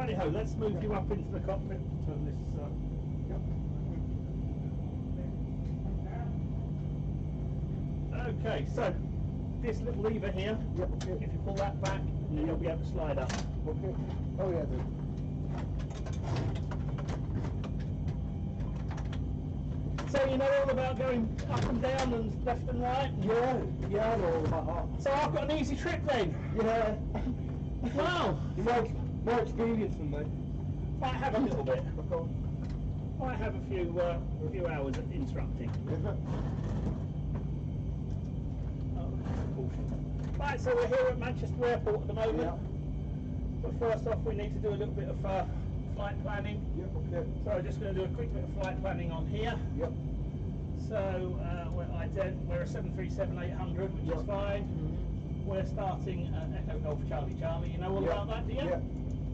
righty ho, let's move you up into the cockpit. Turn this. Okay, so this little lever here, if you pull that back, then you'll be able to slide up. Okay. Oh yeah, then. So you know all about going up and down and left and right? Yeah, I know all about that. So I've got an easy trip then? Yeah. Wow! More experience than me. Might have a little bit. Might have a few hours of instructing. Right, so we're here at Manchester Airport at the moment. Yeah. But first off, we need to do a little bit of flight planning. Yeah, okay. So I'm just going to do a quick bit of flight planning on here. Yep. So we're a 737-800, which is fine. Mm-hmm. We're starting at Echo Golf Charlie Charlie. You know all about that, do you? Yeah.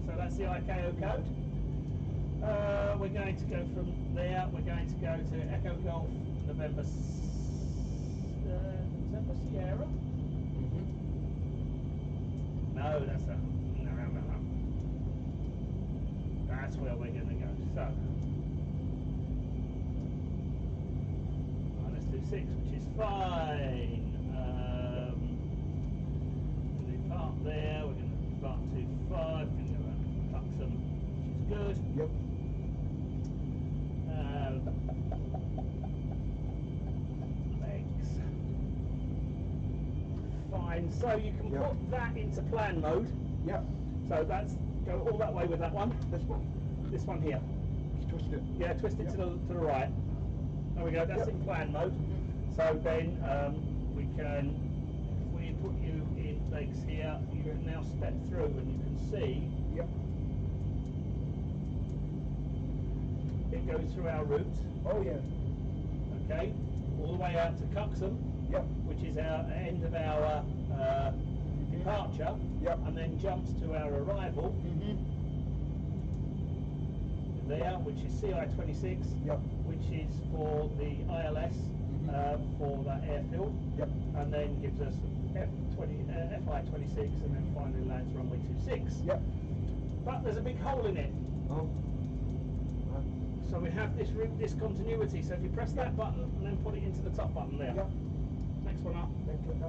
So that's the ICAO code. We're going to go from there. We're going to go to Echo Golf November Sierra. No, that's no. That's where we're going to go. So, let's do 6, which is fine. We'll depart there. We're going to depart 25. We're going to go around Cuxham, which is good. Yep. Legs. Fine. So you can put that into plan mode. Yep. So that's go all that way with that one. This one. This one here. Just twist it. Yeah, twist it to the right. There we go. That's in plan mode. So then we can, if we put you in legs here, you can now step through and you can see. Yep. It goes through our route. Oh yeah. Okay. All the way out to Cuxham. Yep. Which is our end of our departure. Yep. And then jumps to our arrival. There, which is CI26, Yep. which is for the ILS for that airfield, Yep. and then gives us FI26, and then finally lands runway 26. Yep. But there's a big hole in it, Oh. so we have this route discontinuity. So if you press that button and then put it into the top button there. Yep. Next one up.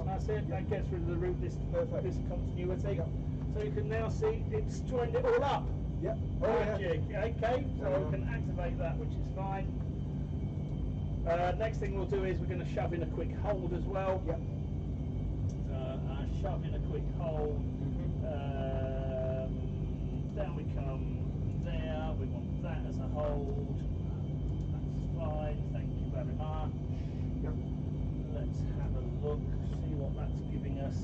That's it. That gets rid of the route discontinuity. Yep. So you can now see it's joined it all up. Yep. Magic. Okay, so we can activate that, which is fine. Next thing we'll do is we're going to shove in a quick hold as well. Yep. Shove in a quick hold. Down we come. There. We want that as a hold. That's fine. Thank you very much. Yep. Let's have a look. See what that's giving us.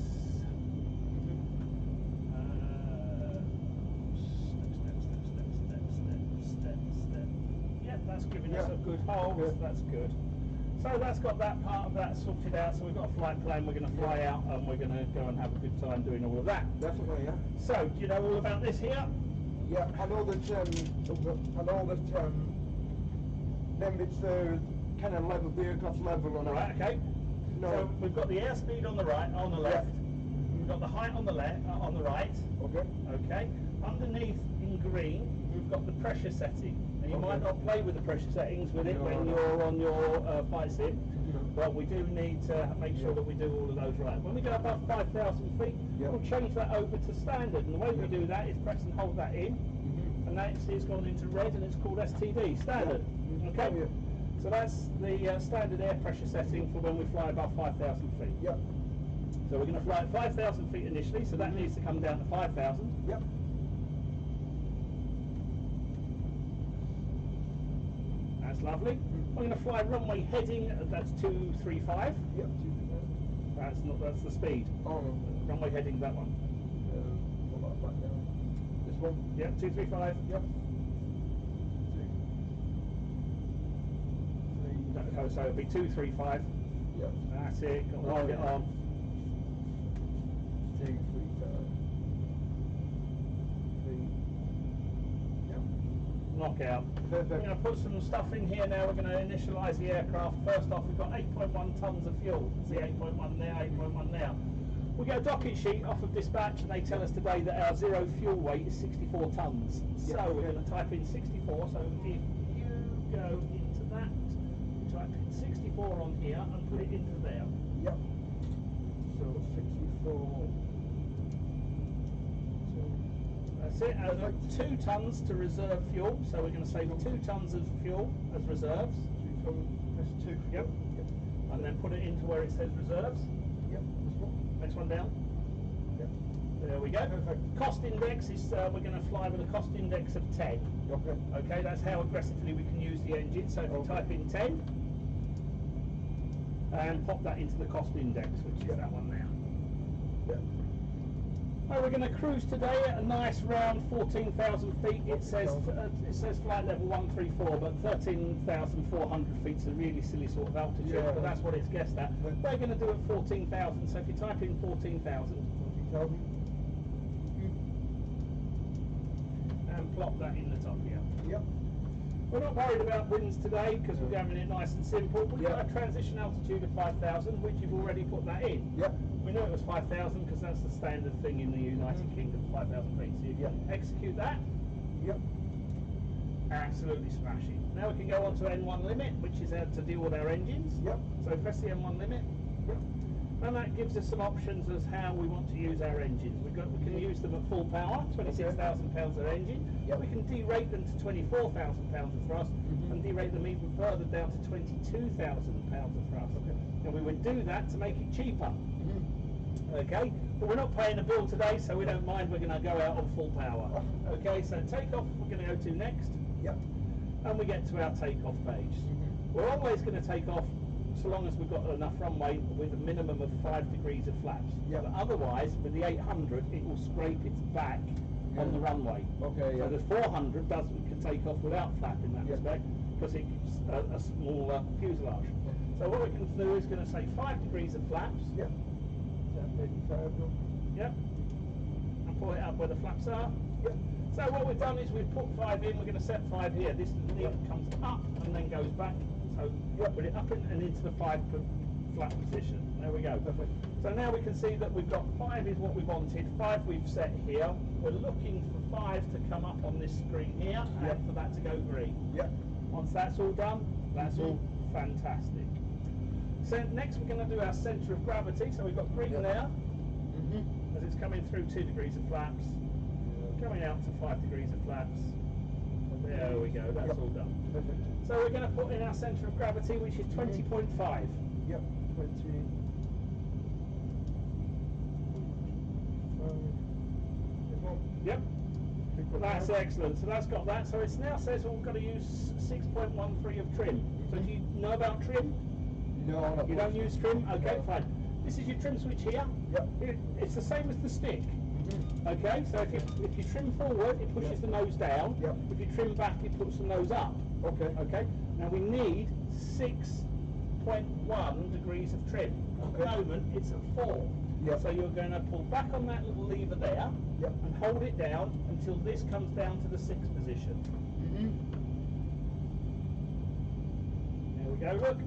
Yep, that's giving us a good hold. That's good. So that's got that part of that sorted out. So we've got a flight plan. We're going to fly out and we're going to go and have a good time doing all of that. Definitely, yeah. So, do you know all about this here? Yeah, I know that. Then it's the kind of level, the aircraft's level on Right. Okay. No. So we've got the airspeed on the right, on the left. We've got the height on the left, on the right. Okay. Okay. Underneath in green, we've got the pressure setting. Now you might not play with the pressure settings with it when you're on your flight sim, but we do need to make sure that we do all of those right. When we go above 5,000 feet, we'll change that over to standard. And the way we do that is press and hold that in, and that is gone into red, and it's called STD, standard. Okay. So that's the standard air pressure setting for when we fly above 5,000 feet. Yep. So we're going to fly at 5,000 feet initially, so that needs to come down to 5,000. Yep. That's lovely. We're going to fly runway heading, that's 235. Yep. That's the speed. Oh no. Runway heading, that one. Hold that back down. This one. Yep, 235. Yep. So it'll be 235. Yep. That's it, got to hold it on. 2, 3, 3. Yep. Knockout. Perfect. We're going to put some stuff in here now. We're going to initialise the aircraft. First off, we've got 8.1 tonnes of fuel. See 8.1 there, 8.1 there. We get a docket sheet off of dispatch and they tell us today that our zero fuel weight is 64 tonnes. Yeah. So we're going to type in 64, so if you go into that, type in 64 on here and put it into there. Yep. So 64. That's it, and 2 tonnes to reserve fuel, so we're going to save 2 tonnes of fuel as reserves. 2 tonnes, that's 2. Yep. And then put it into where it says reserves. Yep, this one. Next one down. Yep. There we go. Perfect. Cost index is, we're going to fly with a cost index of 10. Okay. Okay, that's how aggressively we can use the engine. So if you type in 10 and pop that into the cost index, which is that one now. Yep. Well, we're going to cruise today at a nice round 14,000 feet. It says flight level 134, but 13,400 feet is a really silly sort of altitude, Yeah. but that's what it's guessed at. We're going to do it 14,000, so if you type in 14,000 and plop that in the top here. Yep. We're not worried about winds today because we're having it nice and simple. We've got a transition altitude of 5,000, which you've already put that in. Yep. We knew it was 5,000 because that's the standard thing in the United Kingdom, 5,000 feet. So you can execute that. Yep. Absolutely smashing. Now we can go on to N1 limit, which is how to deal with our engines. Yep. So press the N1 limit. Yep. And that gives us some options as how we want to use our engines. We can use them at full power, 26,000 pounds of engine. Yep. We can derate them to 24,000 pounds of thrust and derate them even further down to 22,000 pounds of thrust. Okay. And we would do that to make it cheaper. Mm-hmm. Okay, but we're not paying a bill today, so we don't mind. We're going to go out on full power. Okay, so takeoff we're going to go to next. Yep. And we get to our takeoff page. We're always going to take off so long as we've got enough runway with a minimum of 5 degrees of flaps. Yep. But otherwise, with the 800, it will scrape its back on the runway. Okay, So the 400 can take off without flap in that respect because it's a smaller fuselage. So what we can do is going to say 5 degrees of flaps. Yep. Yep. And pull it up where the flaps are. Yep. So what we've done is we've put 5 in, we're going to set 5 here. This lever comes up and then goes back. So put it up and into the 5 flat position. There we go. Perfect. So now we can see that we've got 5 is what we wanted, 5 we've set here. We're looking for 5 to come up on this screen here and for that to go green. Yep. Once that's all done, that's all fantastic. So next we're going to do our centre of gravity. So we've got green there as it's coming through 2 degrees of flaps, coming out to 5 degrees of flaps. There we go, that's all done. Perfect. So we're going to put in our centre of gravity, which is 20.5. Yep. 20. Yep. That's excellent. So that's got that. So it now says we've got to use 6.13 of trim. So do you know about trim? No, You don't use trim? Okay, fine. This is your trim switch here. Yep. It's the same as the stick. Okay, so if you trim forward, it pushes the nose down. Yep. If you trim back, it puts the nose up. Okay. Okay. Now we need 6.1 degrees of trim. At the moment, it's at 4. Yep. So you're going to pull back on that little lever there and hold it down until this comes down to the 6 position. There we go, look.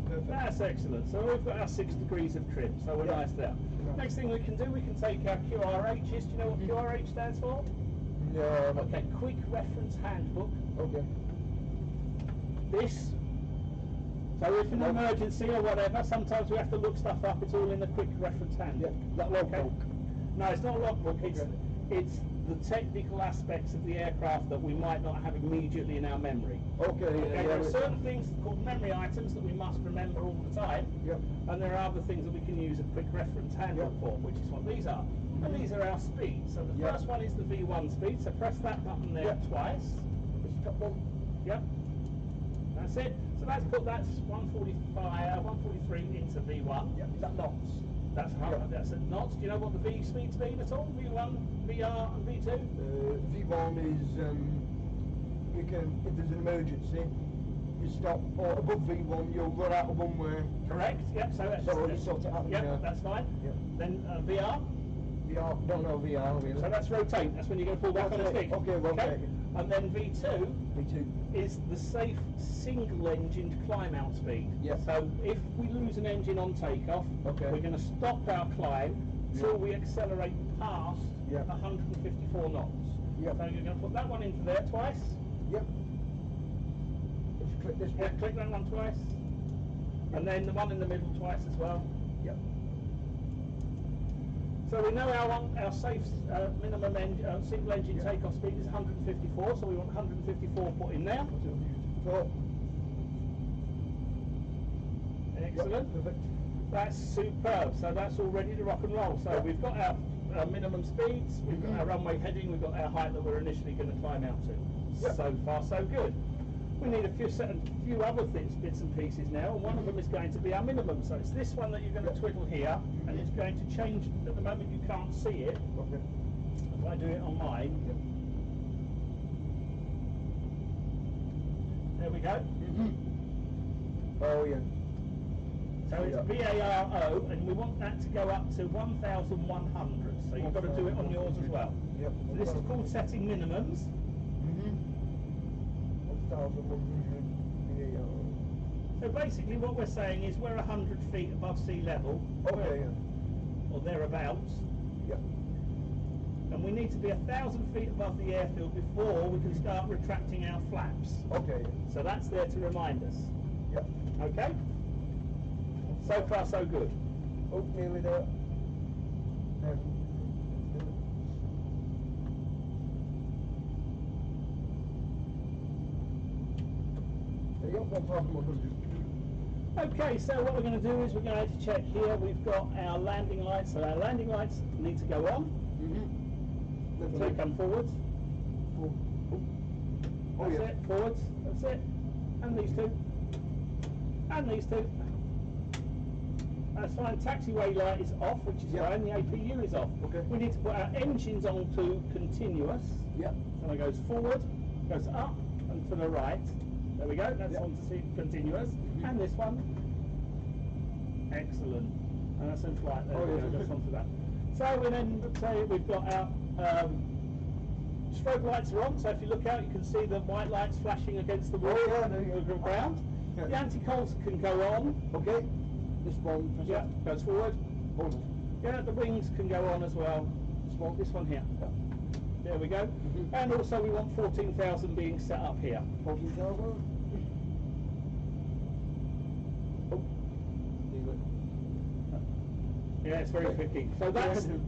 Perfect. That's excellent. So we've got our 6 degrees of trim, so we're nice there. Next thing we can do, we can take our QRHs. Do you know what QRH stands for? No. Okay, Quick Reference Handbook. Okay. This. So if an emergency or whatever, sometimes we have to look stuff up. It's all in the Quick Reference Handbook. That logbook. No, it's not a logbook. It's the technical aspects of the aircraft that we might not have immediately in our memory. Okay. There are certain things called memory items that we must remember all the time, and there are other things that we can use a quick reference handbook for, which is what these are. And these are our speeds. So the first one is the V1 speed, so press that button there twice. Yep. That's it. So let's put that 143 into V1. Yep. Is that knots? That's at knots. Do you know what the V speeds mean at all? V1, VR and V2? V1 is you can, if there's an emergency, you stop, or above V1 you'll run out of one way. Correct. Yep. So that's you sort it out. Yep, that's fine. Yep. Then VR. VR, don't know VR really. So that's rotate. That's when you're going to pull back on the stick. Okay, rotate. And then V2 is the safe single-engined climb-out speed. Yes. So if we lose an engine on takeoff, we're going to stop our climb, till we accelerate past 154 knots. Yep. So you're going to put that one into there twice. Yep. Just click this one. Click that one twice. And then the one in the middle twice as well. Yep. So we know our safe minimum single engine takeoff speed is 154, so we want 154 put in there. Excellent. Yep, perfect. That's superb. So that's all ready to rock and roll. So we've got our minimum speeds, we've got our runway heading, we've got our height that we're initially going to climb out to. Yep. So far, so good. We need a few other bits and pieces now, and one of them is going to be our minimum. So it's this one that you're going to twiddle here, and it's going to change. At the moment, you can't see it. Okay. If I do it on mine, there we go. Oh yeah. So it's BARO, and we want that to go up to 1,100. So you've got to do it on yours as well. Yep. So this is called setting minimums. 1,100 BAR. So basically what we're saying is we're 100 feet above sea level, Okay, or thereabouts, yeah. and we need to be 1,000 feet above the airfield before we can start retracting our flaps. Okay, So that's there to remind us. yeah. Okay? So far so good. Oh, nearly there. There you go, 1,100. Okay, so what we're going to do is we're going to check here. We've got our landing lights. So our landing lights need to go on. So they come forwards. Oh, That's yeah. it. Forwards. That's it. And these two. And these two. That's fine. Taxiway light is off, which is fine. The APU is off. Okay. We need to put our engines onto continuous. Yeah. So it goes forward, goes up, and to the right. There we go. That's onto continuous. And this one. Excellent. And that's in flight. There we go. That's onto that. So we then say we've got our strobe lights are on. So if you look out, you can see the white lights flashing against the wall the ground. Yeah. The anti-cols can go on. Okay. This one. Yeah, goes forward. Hold on. Yeah, the wings can go on as well. This one here. Yeah. There we go. And also we want 14,000 being set up here. 14,000. Oh. Yeah, it's very tricky. So that's going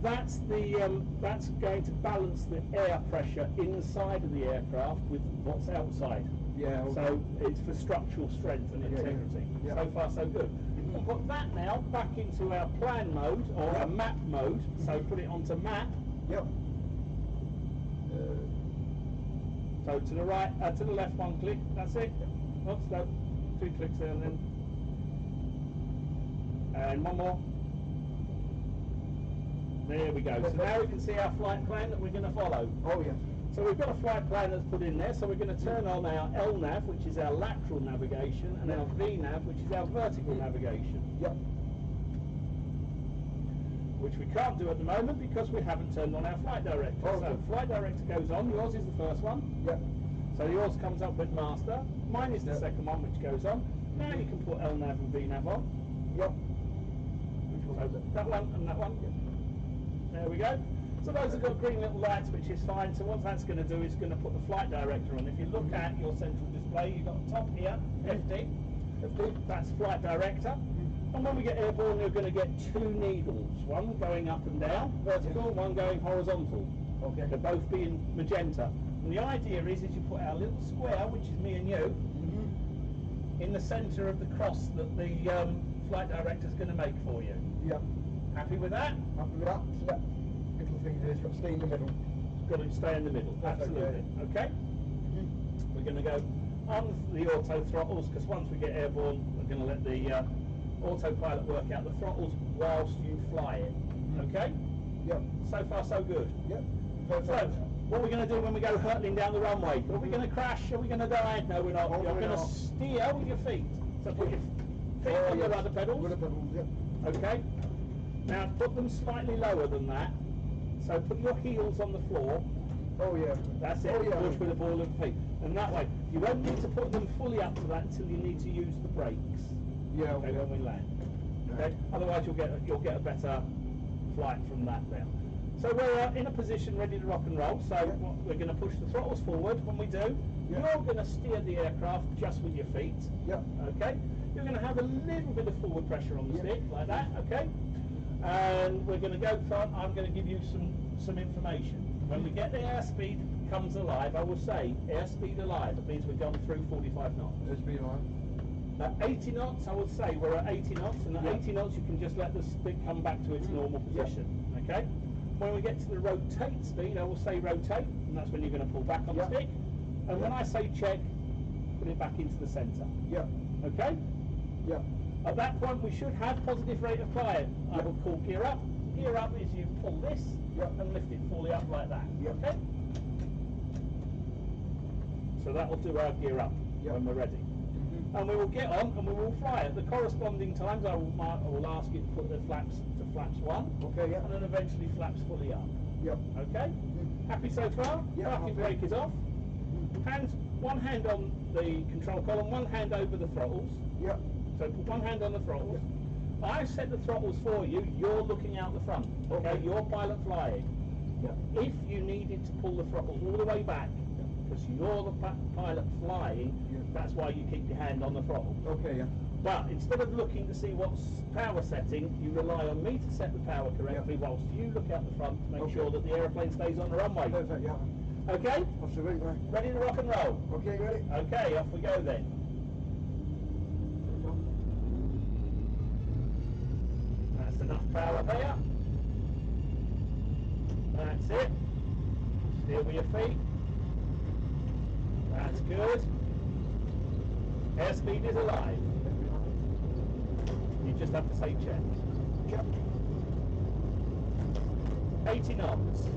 to balance the air pressure inside of the aircraft with what's outside. Yeah. Okay. So it's for structural strength and integrity. Yeah. So far so good. We'll put that now back into our plan mode or our map mode. So put it onto map. Yep. So to the right, to the left, one click. That's it. Oops, no, 2 clicks there and then. And one more. There we go. So now we can see our flight plan that we're going to follow. Oh yeah. So we've got a flight plan that's put in there. So we're going to turn on our LNAV, which is our lateral navigation, and our VNAV, which is our vertical navigation. Yep. Which we can't do at the moment because we haven't turned on our flight director. Oh, so okay. flight director goes on. Yours is the first one. Yep. So yours comes up with master. Mine is the second one, which goes on. Now you can put LNAV and VNAV on. Yep. So that one and that one. There we go. So those have got green little lights, which is fine. So what that's going to do is going to put the flight director on. If you look at your central display, you've got top here, FD. That's flight director. And when we get airborne, you're going to get 2 needles. One going up and down, vertical, one going horizontal. Okay. They're both being magenta. And the idea is you put our little square, which is me and you, in the centre of the cross that the flight director is going to make for you. Yep. Happy with that? Happy with that? So that little thing there's got to stay in the middle. It's got to stay in the middle. Absolutely. Okay. We're going to go on the auto throttles because once we get airborne, we're going to let the autopilot work out the throttles whilst you fly it. Okay? Yep. So far, so good. Yep. So, Perfect. what are we going to do when we go hurtling down the runway? Are we going to crash? Are we going to die? No, we're not. No, You're we're going to not. steer with your feet. So put your feet on the rudder pedals. Rudder pedals, yep. Okay? Now put them slightly lower than that. So put your heels on the floor. Oh yeah. That's it. Oh, yeah. Push with the ball of feet. And that way, you won't need to put them fully up to that until you need to use the brakes. Yeah. Okay, when we land. Okay? Otherwise you'll get a better flight from that down. So we're in a position ready to rock and roll. So we're going to push the throttles forward. When we do, you're going to steer the aircraft just with your feet. Okay. You're going to have a little bit of forward pressure on the stick, like that. Okay. And we're going to go front. I'm going to give you some information. When we get the airspeed comes alive, I will say airspeed alive. It means we've gone through 45 knots. Airspeed alive. At 80 knots, I would say we're at 80 knots, and at 80 knots you can just let the stick come back to its normal position. Okay. When we get to the rotate speed, I will say rotate, and that's when you're going to pull back on the stick. And when I say check, put it back into the centre. Okay? At that point, we should have positive rate of flight. I will call gear up. Gear up is you pull this and lift it fully up like that. Okay? So that will do our gear up when we're ready. And we will get on and we will fly at the corresponding times. I will ask you to put the flaps to flaps 1, and then eventually flaps fully up. Okay? Happy so far? Parking brake is off. One hand on the control column, one hand over the throttles. So put one hand on the throttles. I set the throttles for you. You're looking out the front. Okay? You're pilot flying. If you needed to pull the throttles all the way back, because you're the pilot flying, that's why you keep your hand on the throttle. But instead of looking to see what's power setting, you rely on me to set the power correctly whilst you look out the front to make sure that the aeroplane stays on the runway. Perfect, Okay? Absolutely. Ready to rock and roll? Okay, ready? Okay, off we go then. That's enough power there. That's it. Steer with your feet. That's good. Airspeed is alive. You just have to say check. 80 knots.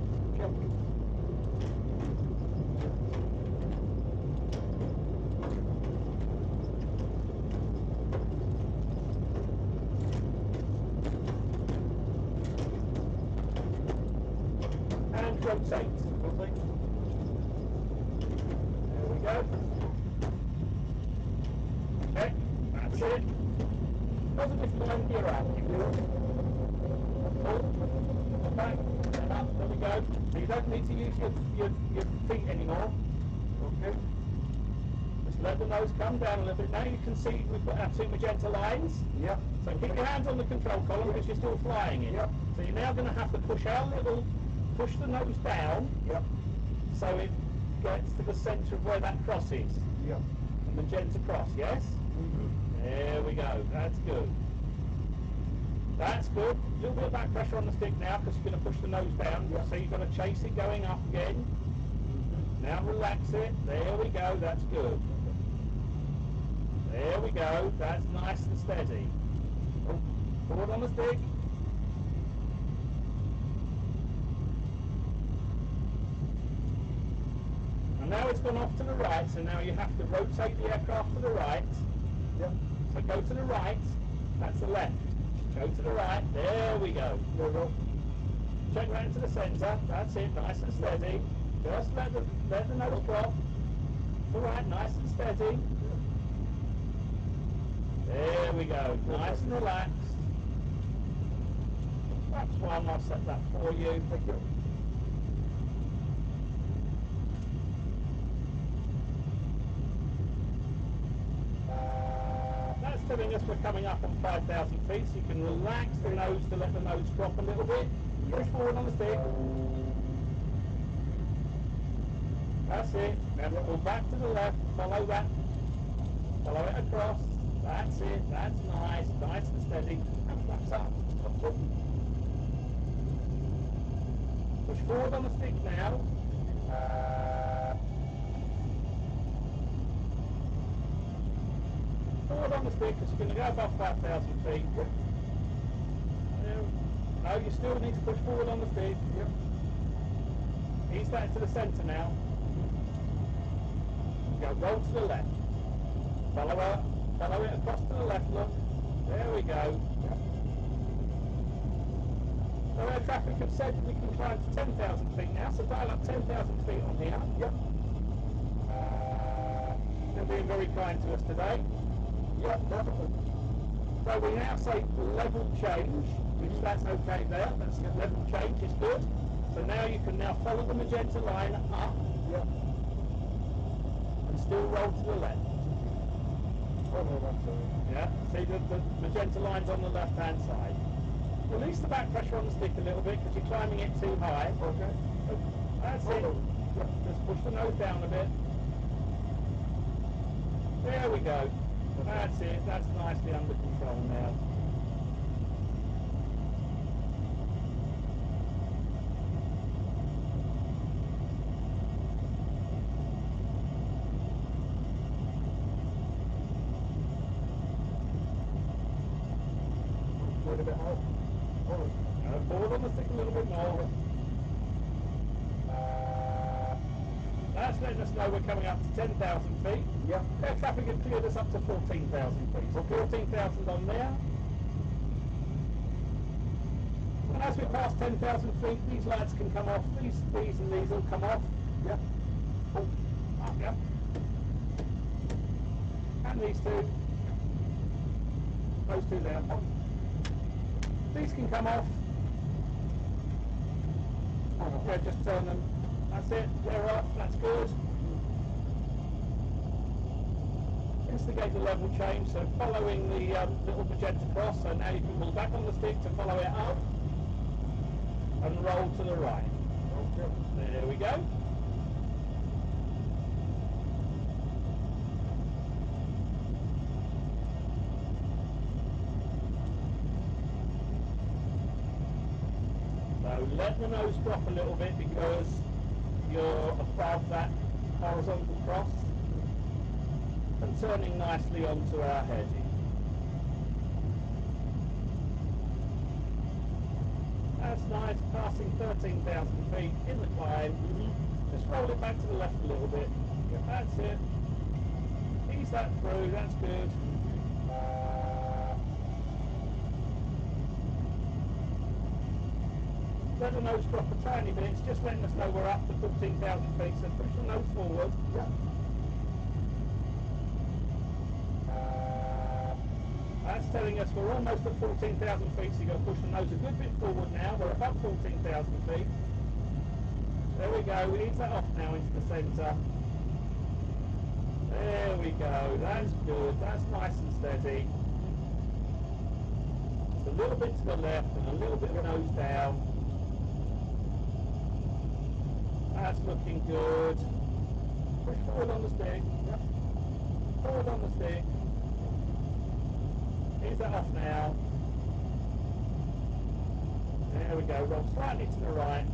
And rotate. There we go. Okay, that's it. Positive line gear out. Pull, back, and up. There we go. So you don't need to use your feet anymore. Okay. Just let the nose come down a little bit. Now you can see we've got our 2 magenta lines. So keep your hands on the control column because you're still flying it. So you're now going to have to push the nose down. So it gets to the centre of where that cross is. The magenta cross, yes? There we go, that's good. That's good. A little bit of back pressure on the stick now because you're going to push the nose down. So you've got to chase it going up again. Now relax it. There we go, that's good. There we go, that's nice and steady. Forward on the stick. And now it's gone off to the right, so now you have to rotate the aircraft to the right. So go to the right, that's the left. Go to the right, there we go. Check round to the centre, that's it, nice and steady. Just let the nose drop. To the right, nice and steady. There we go, nice and relaxed. That's one, I'll set that for you. Thank you. That's telling us we're coming up on 5,000 feet, so you can relax the nose to let the nose drop a little bit. Push forward on the stick. That's it. Now pull back to the left, follow that. Follow it across. That's it. That's nice. Nice and steady. And flaps up. Push forward on the stick now. Forward on the stick because you're going to go above 5,000 feet. No, you still need to push forward on the stick. Ease that to the centre now. Go roll to the left. Follow it across to the left, look. There we go. So air traffic have said we can climb to 10,000 feet now, so dial up 10,000 feet on here. They're being very kind to us today. Definitely. So we now say level change. which that's okay there. That's the level change is good. So now you can now follow the magenta line up and still roll to the left. Oh no, that's Yeah, see the magenta line's on the left hand side. Release the back pressure on the stick a little bit because you're climbing it too high. okay. That's it. Just push the nose down a bit. There we go. That's it. That's nicely under control now. Wait a bit out. Forward on the stick a little bit more. That's letting us know we're coming up to 10,000 feet. Yeah. Air traffic has cleared us up to 14,000 feet. So 14,000 on there. And as we pass 10,000 feet, these lights can come off. These and these will come off. Yeah. Oh, up, yeah. And these two. Those two there. These can come off. Yeah, just turn them. That's it. They're off. That's good. Instigate the level change. So following the little magenta cross. So now you can pull back on the stick to follow it up and roll to the right. Okay. There we go. So let the nose drop a little bit because you're above that horizontal cross and turning nicely onto our heading. That's nice, passing 13,000 feet in the climb. Just roll it back to the left a little bit. That's it. Ease that through, that's good. Let the nose drop a tiny bit, it's just letting us know we're up to 14,000 feet, so push the nose forward. Yeah. That's telling us we're almost at 14,000 feet, so you've got to push the nose a good bit forward now. We're above 14,000 feet. There we go, ease that off now into the centre. There we go, that's good, that's nice and steady. Just a little bit to the left and a little bit of nose down. That's looking good. Push forward on the stick. Yep. Forward on the stick. Ease that off now. There we go. Roll slightly to the right.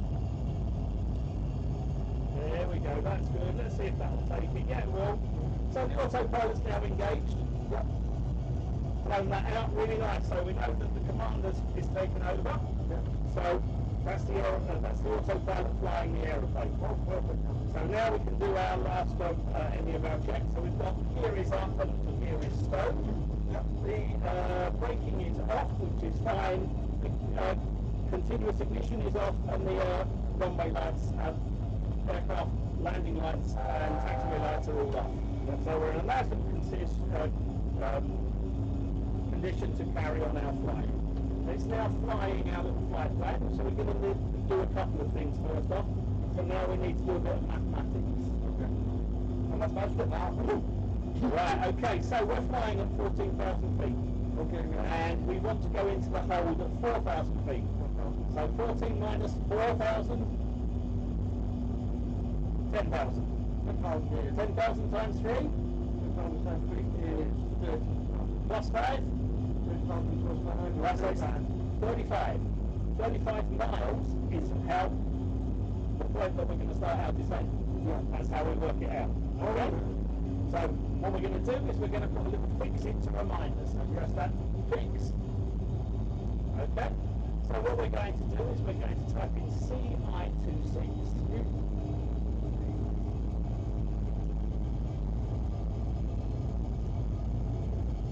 There we go. That's good. Let's see if that will take it. Yeah, it will. So the autopilot's now engaged. Yep. Blown that out really nice. So we know that the commander is taken over. Yep. So that's the autopilot flying the aeroplane. Oh, perfect. So now we can do our last any of our checks. So we've got gear is up and the gear is stowed. Yep. The braking is off, which is fine. The continuous ignition is off, and the runway lights, aircraft landing lights and taxiway lights are all off. So we're in a nice and condition to carry on our flight. It's now flying our little flight plan, so we're going to do a couple of things first off. So now we need to do a bit of mathematics. Okay. I'm not supposed to now. Right, okay, so we're flying at 14,000 feet. Okay. And we want to go into the hold at 4,000 feet. So 14 minus 4,000, 10,000. 10,000 times 3? 10,000 times 3 is 30. Plus 5? 30,000 plus 5. That's excellent. 35. 35 miles is how the point that we're going to start our descent. Yeah. That's how we work it out. Okay? So what we're going to do is we're going to put a little fix in to remind us. So press that fix. Okay? So what we're going to do is we're going to type in CI26.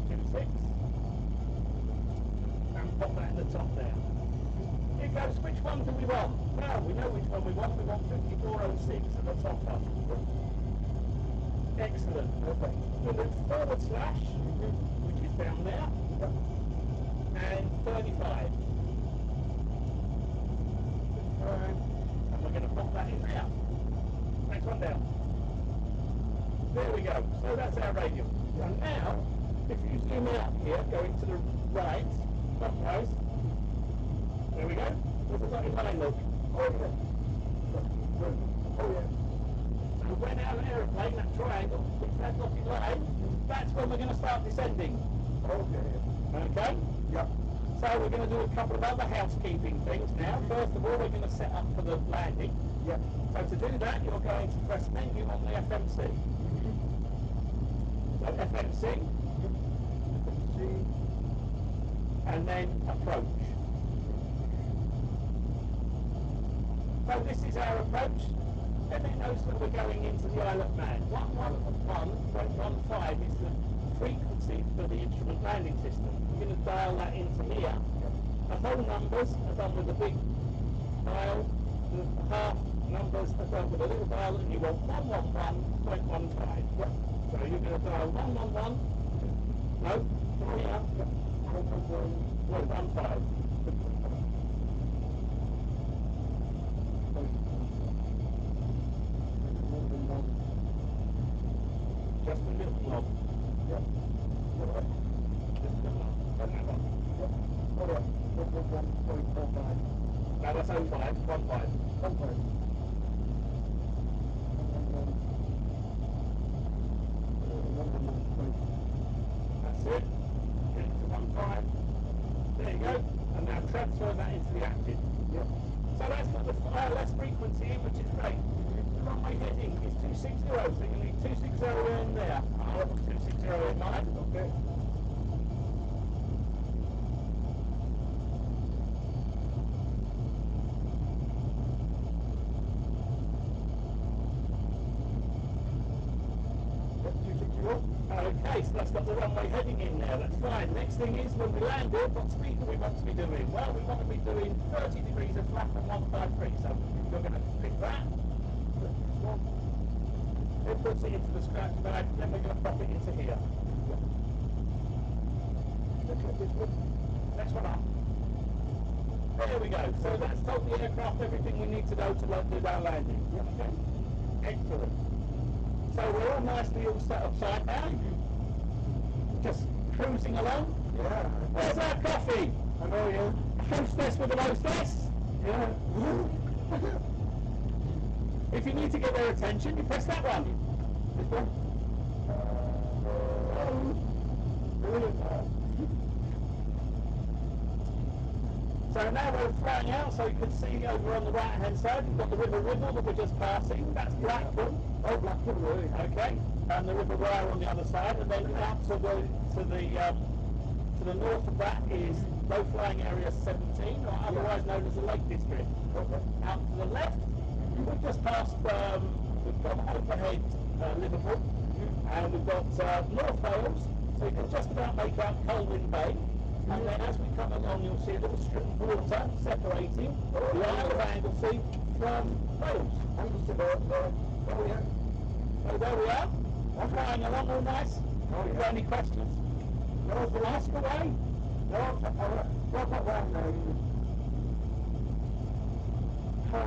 26. And pop that in the top there. It goes, which one do we want? Well, we know which one we want. We want 5406 at the top one. Excellent. Okay. We'll do forward slash, which is down there, and 35. And we're going to pop that in there. Next one down. There we go. So that's our radial. And now, if you zoom out here, going to the right, clockwise. There we go. What's the dotted line look? Oh yeah. Oh yeah. So when our aeroplane, that triangle, hits that dotted line, that's when we're going to start descending. Okay. Okay? Yep. So we're going to do a couple of other housekeeping things now. First of all, we're going to set up for the landing. Yep. So to do that, you're going to press menu on the FMC. So FMC, See. and then approach. So this is our approach. Then it knows that we're going into the Isle of Man. 111.15 is the frequency for the instrument landing system. We're going to dial that into here. The whole numbers are done with a big dial. The half numbers are done with a little dial, and you want 111.15. Yep. So you're going to dial 111. No, from here. 115. Just a little knob. Yep. Just a little knob. Turn that on. Yep. Oh yeah. 111.45. No, that's 05. 15. Okay. That's it. Get it to 15. There you go. And now transfer that into the active. Yep. So that's got the less frequency in, which is great. The runway heading is 260, so you need 260 in there. I'll put 260 in mine. Okay. Okay, so that's got the runway heading in there, that's fine. Next thing is, when we land it, what speed do we want to be doing? Well, we want to be doing 30 degrees of flap and 153, so you're going to pick that. It puts it into the scratch bag, then we're going to pop it into here. Next one up. There we go. So that's told the aircraft everything we need to know to do our landing. Okay? Excellent. So we're all nicely all set upside down. Just cruising along. Yeah. Where's our coffee? I know you. Hostess with an hostess. Yeah. If you need to get their attention, you press that one. This one? So now we're flying out, so you can see over on the right hand side, you've got the River Wiggle that we're just passing. That's Blackpool. Oh, Blackpool, really? Okay. And the River Wyre on the other side, and then out to the north of that is low flying area 17, or otherwise known as the Lake District. Okay. Out to the left, we've just passed, we've got overhead Liverpool, and we've got North Wales, so you can just about make out Colwyn Bay. And then as we come along, you'll see a little strip of water separating the Isle of Anglesey from Wales. Anglesey, oh yeah. So there we are. I'm flying along all nice. Oh, yeah. Got any questions? No, So ask away. no, what about that now? How,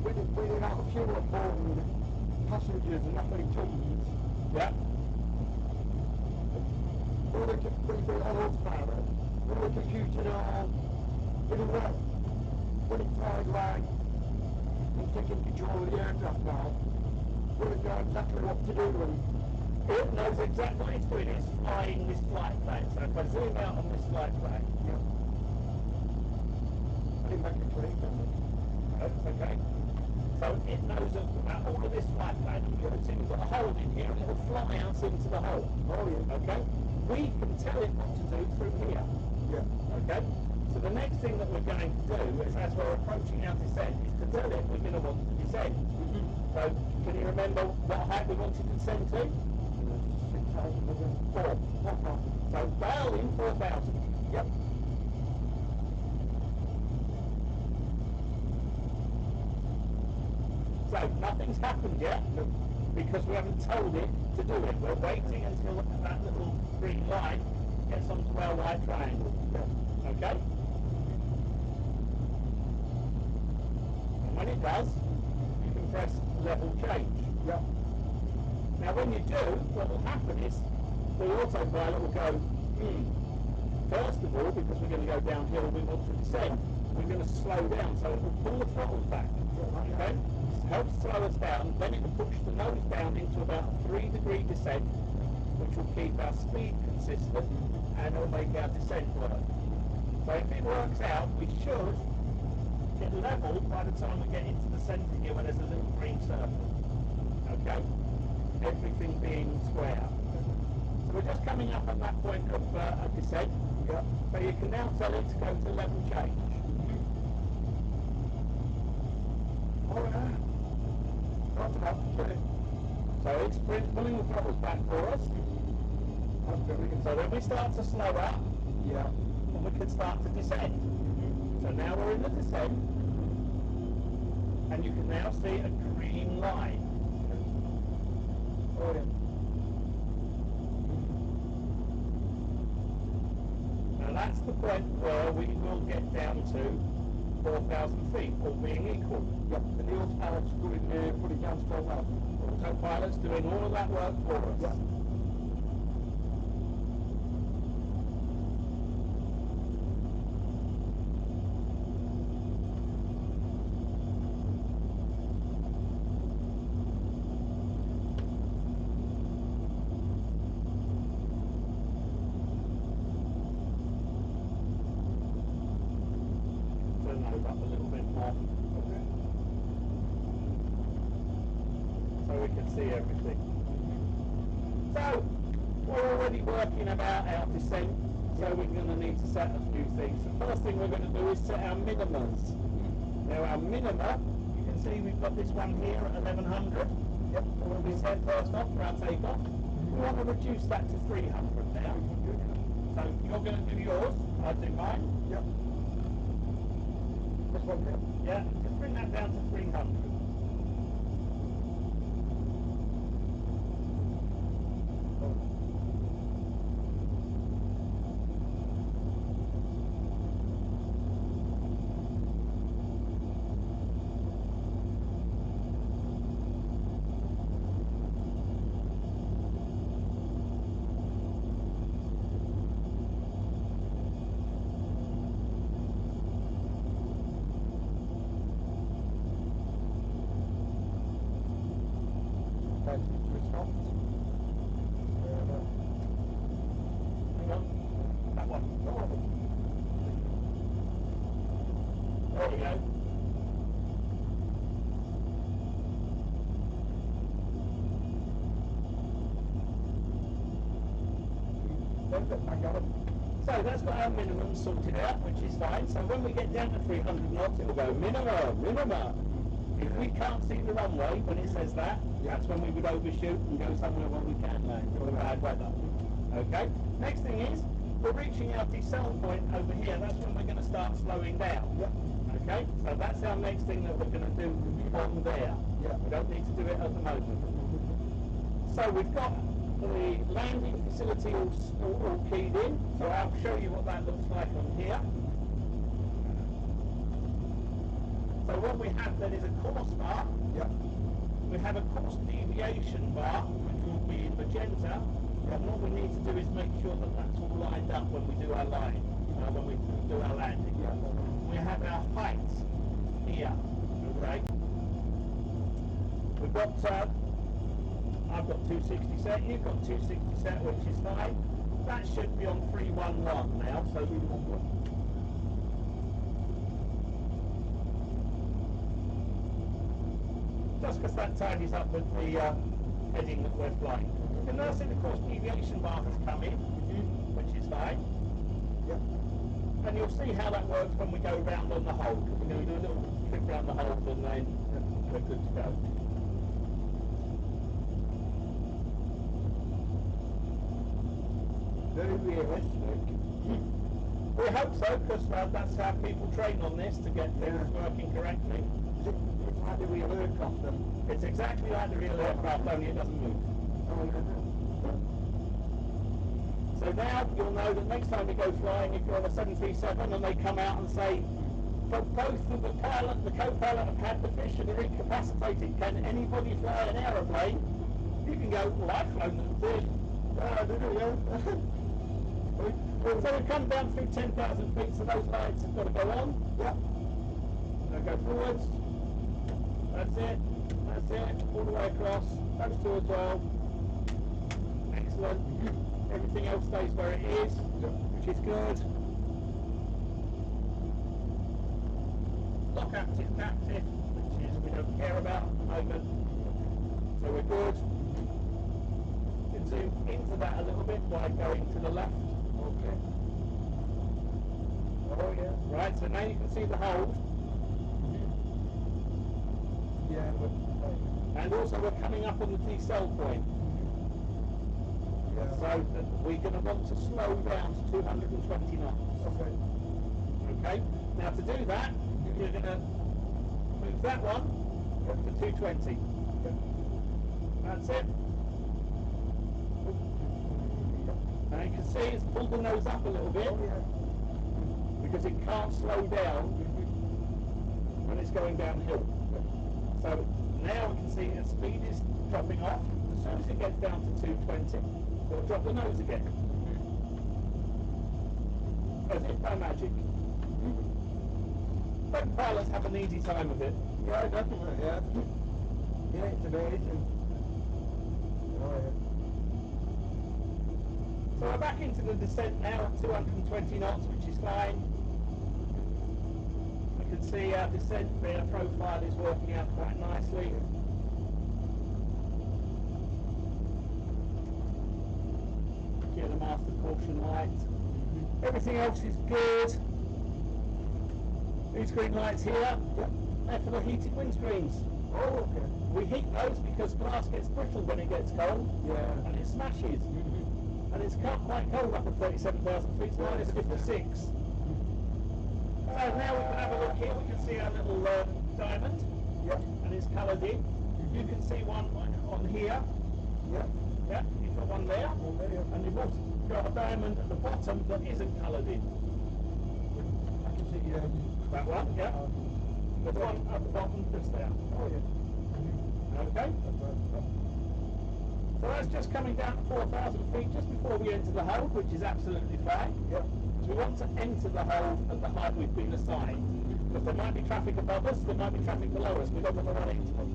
with the amount of fuel on board and passengers and that many tons, Yeah. all the people on horsepower, all the computer on, with the what, when it flies like, and taking control of the aircraft now, will it know exactly what to do and It knows exactly what it's doing. It's flying this flight plan. So if I zoom out on this flight plan, yeah. I didn't make it clear, didn't it? that's okay. So it knows about all of this flight plan. And you've got a hole in here, and it'll fly out into the hole. Oh yeah. Okay? We can tell it what to do through here. Yeah. Okay? So the next thing that we're going to do is, as we're approaching our descent, is to tell it we're going to want to descend. So can you remember what height we wanted to descend to? 6,000 was it? 4. 4,000. So dial in 4,000. Yep. So nothing's happened yet because we haven't told it to do it. We're waiting until that little green light gets onto our white triangle. Okay? when it does, you can press level change. Yep. Now when you do, what will happen is the autopilot will go, first of all, because we're going to go downhill and we want to descend, we're going to slow down, so it will pull the throttles back. Okay? Helps slow us down, then it will push the nose down into about a 3-degree descent, which will keep our speed consistent and it will make our descent work. So if it works out, we should get level by the time we get into the centre here where there's a little green circle. Okay? Everything being square. So we're just coming up at that point of descent. Yep. So you can now tell it to go to level change. Alright. That's enough. So it's pulling the throttles back for us. So then we start to slow up. Yeah. And we can start to descend. So now we're in the descent. And you can now see a green line. Oh, yeah. Now that's the point where we will get down to 4,000 feet, all being equal. Yep. And the autopilot's going there, put it down straight up. Autopilot's doing all of that work for us. Yep. Turn those up a little bit more. Okay. So we can see everything. So, we're already working about our descent, so we're going to need to set a few things. The first thing we're going to do is set our minimums. Now our minima, you can see we've got this one here at 1100. Yep. What we set first off for our takeoff. We want to reduce that to 300 now. So you're going to do yours, I do mine. Yep. This one here. Yeah, just bring that down to 300. Hang on. That one. There we go. So that's got our minimum sorted out, which is fine. So when we get down to 300 knots, it will go minima. If we can't see the runway when it says that, that's when we would overshoot and go somewhere where we can land or bad weather. Okay? Next thing is, we're reaching our decel point over here. That's when we're going to start slowing down. Okay? So that's our next thing that we're going to do on there. We don't need to do it at the moment. So we've got the landing facility all keyed in. So I'll show you what that looks like on here. So what we have then is a course bar. We have a course deviation bar, which will be in magenta. And what we need to do is make sure that that's all lined up when we do our line, when we do our landing. We have our height here. Okay. We've got, I've got 260 set, you've got 260 set, which is fine. That should be on 311 now, so we will. Just because that tidies up with the heading that we're flying. You can now see the course deviation bar has come in, which is fine. And you'll see how that works when we go round on the hold. We're going to do a little trip round the hold and then we're good to go. Very realistic. We hope so, because that's how people train on this to get things working correctly. It's like the real aircraft then. It's exactly like the real aircraft, only it doesn't move. So now you'll know that next time you go flying, if you're on a 737 and they come out and say, But both of the pilot, the co-pilot have had the fish and are incapacitated. Can anybody fly an aeroplane? You can go, well, I've flown them too. So we've come down through 10,000 feet, so those lights have got to go on. Yep. Now go forwards. That's it. That's it. All the way across. Those two as well. Excellent. Everything else stays where it is, which is good. Lock active, captive, which is we don't care about at the moment. So we're good. You can zoom into that a little bit by going to the left. Okay. Oh yeah. Right, so now you can see the hold. Yeah. And also we're coming up on the decel point. Yeah. So we're going to want to slow down to 220 knots. Okay. Okay. Now to do that, you're going to move that one to 220. That's it. Now you can see it's pulled the nose up a little bit because it can't slow down when it's going downhill. So now we can see its speed is dropping off. As soon as it gets down to 220, it'll drop the nose again. As if by magic. Both pilots have an easy time of it. Yeah, definitely, yeah. Yeah, it's amazing. Oh, yeah. So we're back into the descent now at 220 knots, which is fine. We can see our descent via profile is working out quite nicely. Get the master caution light. Everything else is good. These green lights here, they're for the heated windscreens. Oh, okay. We heat those because glass gets brittle when it gets cold, and it smashes. And it's quite cold up at 37,000 feet, minus 56. So now we can have a look here. We can see our little diamond, and it's coloured in. You can see one on here. Yeah, you've got one there, and you've also got a diamond at the bottom that isn't coloured in. I can see that one, yeah. There's one at the bottom just there. Oh, yeah. Okay. So that's just coming down to 4,000 feet just before we enter the hold, which is absolutely fine. Yep. So we want to enter the hold at the height we've been assigned. Because there might be traffic above us, there might be traffic below us. We don't want to run into them.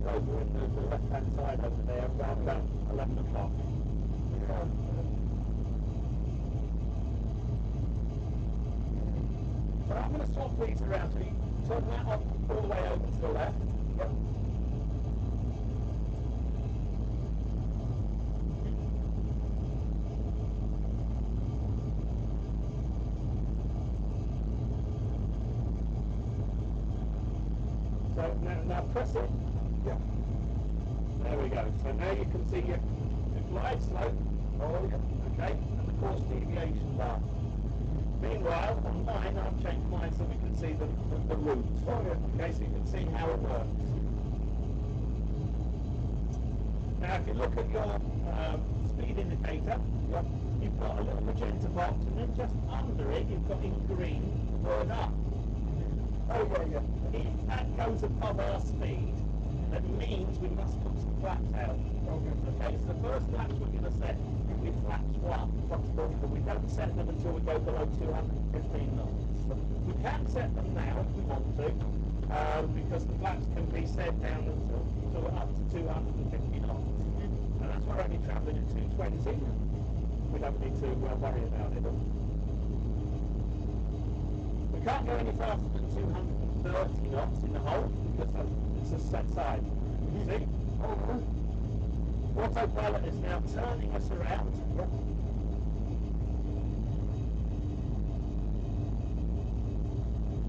Over in the left-hand side over there, around about 11 o'clock. So I'm going to swap these around, so you turn that up all the way over to the left. So now press it. There we go. So now you can see your glide slope, okay, and the course deviation bar. Meanwhile, on mine, I've changed mine so we can see the route. Okay, so you can see how it works. Now, if you look at your speed indicator, you've got a little magenta box, and then just under it, you've got in green the word up. If that goes above our speed, that means we must put some flaps out. Okay, so the first flaps we're going to set will be flaps 1, but we don't set them until we go below 215 knots. We can set them now if we want to, because the flaps can be set down until up to 250 knots. And that's we're only travelling at 220. We don't need to worry about it. We can't go any faster than 230 knots in the hole because it's a set side. You see? Autopilot is now turning us around.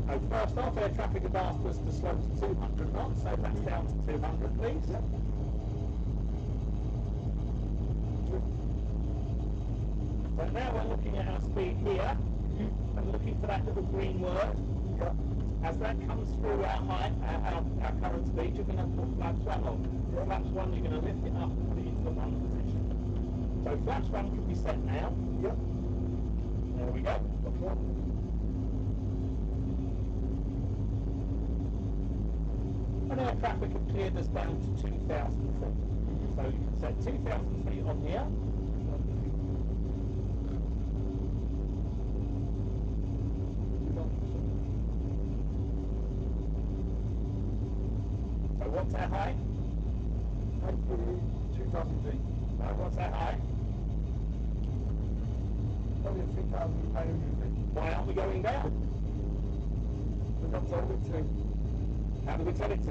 So first off, air traffic have asked us to slow to 200 knots, so that's down to 200 please. But now we're looking at our speed here, and looking for that little green word. As that comes through our height, our current speed, you're going to put flaps 1 on. Flaps 1, you're going to lift it up and put it into the 1 position. So flaps 1 can be set now. Yep. There we go. And our traffic have cleared us down to 2,000 feet. So you can set 2,000 feet on here. So what's our height? 2,000 feet. What's our height? Only 3,900 feet. Why aren't we going down? We're not told it to. How do we tell it to?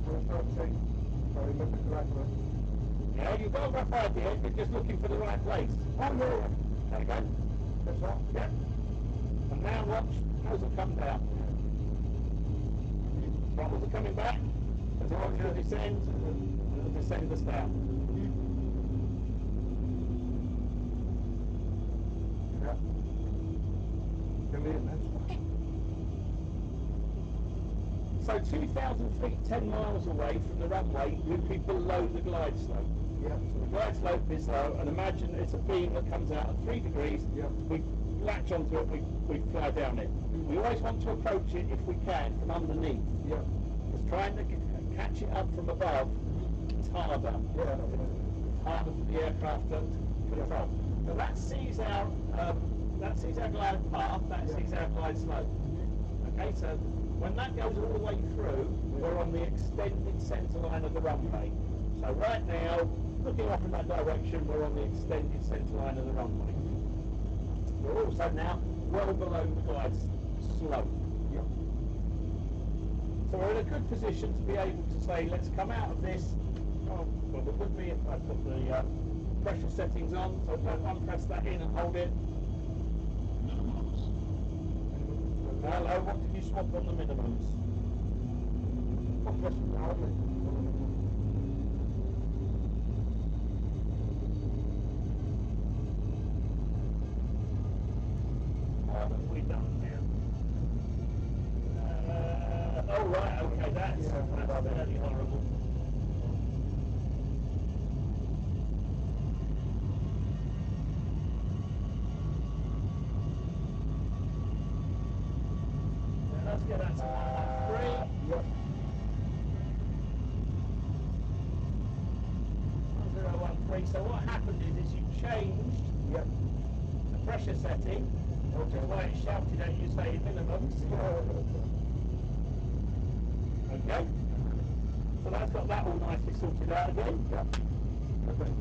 We're not to. If I remember correctly. Yeah, you've got a rough idea, you're just looking for the right place. Oh, yeah. There you go. That's right. Yeah. And now watch, those will come down. Throttles are coming back, as long as it descends, it'll descend us down. Yeah. Brilliant, man. So 2,000 feet, 10 miles away from the runway, we'd be below the glide slope. Yeah. So the glide slope is low, and imagine it's a beam that comes out at 3 degrees, Yeah. we latch onto it, we fly down it. We always want to approach it, if we can, from underneath. Yeah. Because trying to catch it up from above is harder. Yeah. It's harder for the aircraft to control. So that sees our glide path, that sees our glide slope. Okay, so when that goes all the way through, we're on the extended centre line of the runway. So right now, looking off in that direction, we're on the extended centre line of the runway. We're also now well below the glide slope. Yeah. So we're in a good position to be able to say, let's come out of this. Oh, well, it would be if I put the pressure settings on, so don't unpress that in and hold it. Hello, what did you swap on the minimums? What have we done now? Oh right, okay, that's fairly horrible. Let's get that to 113. Yep. 1013. So what happened is you changed Yep. the pressure setting, which is why it shouted at you saying minimums. Okay. So that's got that all nicely sorted out again. Yep. Okay.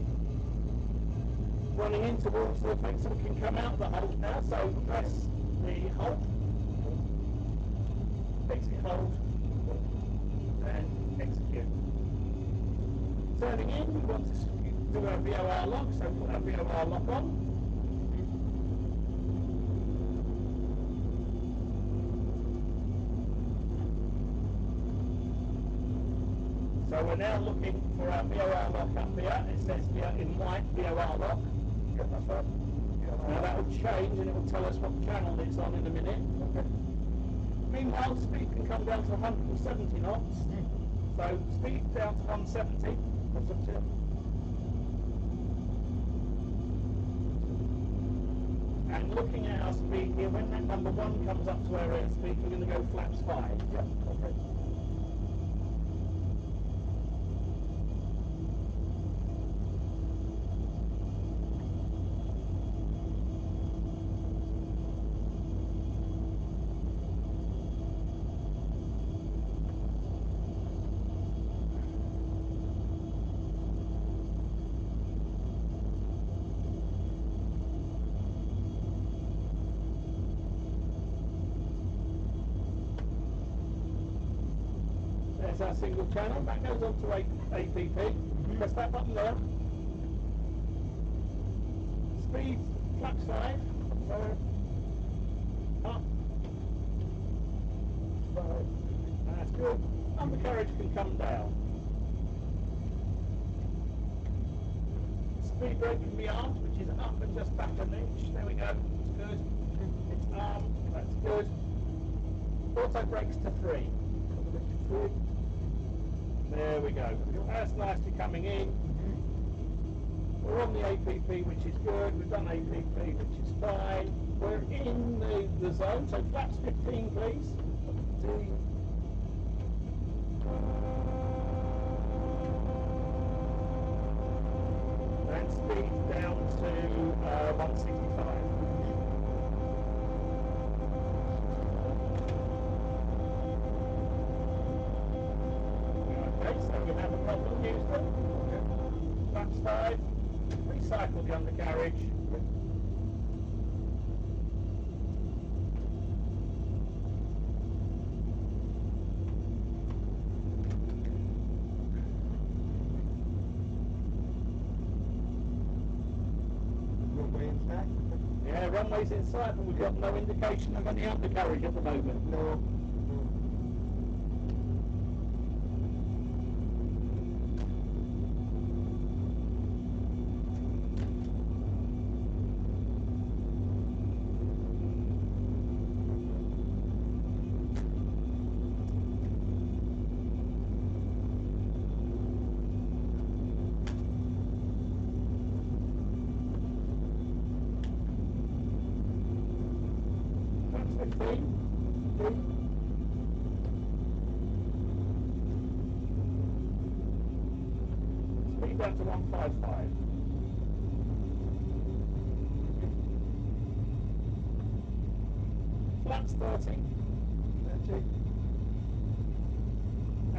Running in towards the effect, so we can come out of the hold now. So press the hold. Exit hold. And execute. Turning in, we want to do our VOR lock, so put our VOR lock on. So we're now looking for our VOR lock up here. It says here in white VOR lock. Yeah, that's right. Now that will change and it will tell us what channel it's on in a minute. Okay. Meanwhile, speed can come down to 170 knots. So speed down to 170. What's up to? And looking at our speed here, when that number 1 comes up to our airspeed, we're going to go flaps 5. Yeah, okay. There's our single channel. That goes on to APP. Press that button there. Speed, flaps 5. Up. That's good. Undercarriage can come down. speed brake can be armed, which is up and just back an inch. There we go. It's good. It's armed. That's good. Auto brakes to 3. There we go. That's nicely coming in. We're on the APP, which is good. We've done APP, which is fine. We're in the zone. So flaps 15, please. 15. And speed down to 165. Okay, so we have a problem, Houston. Flaps 5. Recycle the undercarriage. Yeah, runway's in sight, but we've got no indication of any undercarriage at the moment. No. Speed down to 155. Flaps 30.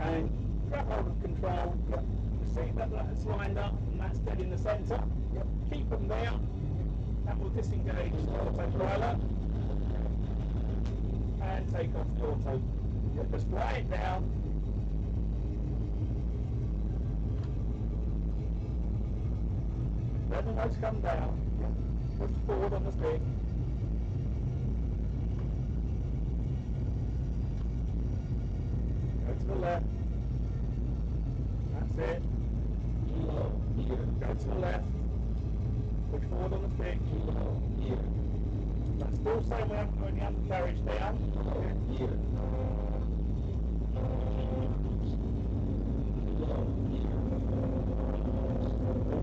And grab hold of control. Yep. You see that that's lined up and that's dead in the centre. Yep. Keep them there. And we'll disengage the autopilot. And take off the auto. Yep. Just lay it down. Let the nose come down. Yep. Push forward on the stick. Go to the left. That's it. Go to the left. Push forward on the stick. That's still saying we haven't got any undercarriage down.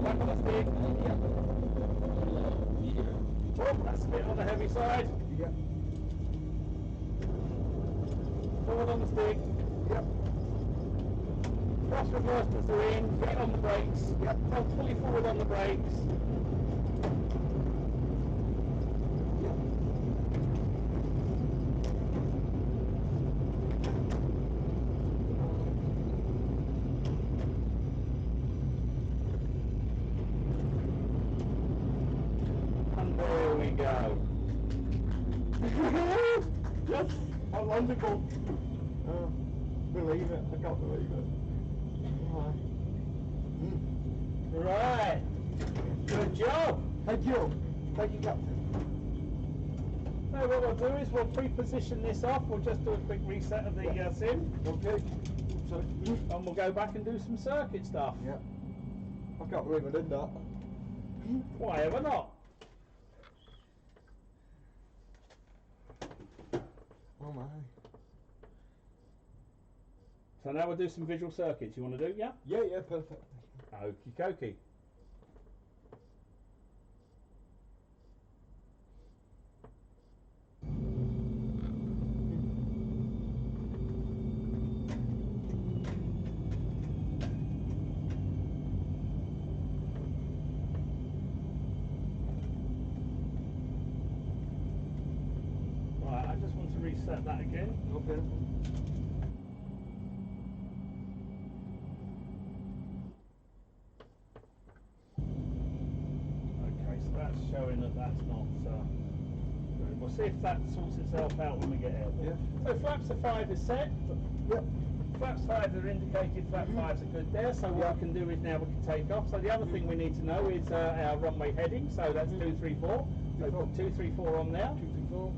Back on the stick. Oh, that's a bit on the heavy side. Yep. Forward on the stick. Yep. Thrust reversers are in. Get on the brakes. Yep. Go fully forward on the brakes. Yep. And there we go. Yes, how wonderful. Believe it. I can't believe it. Right. Good job. Thank you. Thank you, Captain. So what we'll do is we'll pre-position this off. We'll just do a quick reset of the sim. Okay. So, And we'll go back and do some circuit stuff. yeah. I can't believe I did that. Why ever not? Oh my. So now we'll do some visual circuits. You want to do? Yeah? Yeah, yeah, perfect. Okie dokie. Right, I just want to reset that again. Okay. Okay, so that's showing that that's not good. We'll see if that sorts itself out when we get out there. Yeah. So flaps of 5 is set. Yep. Flaps 5 are indicated, flap 5s are good there, so what we can do is now we can take off. So the other thing we need to know is our runway heading, so that's 234. So put 234 on there. 234.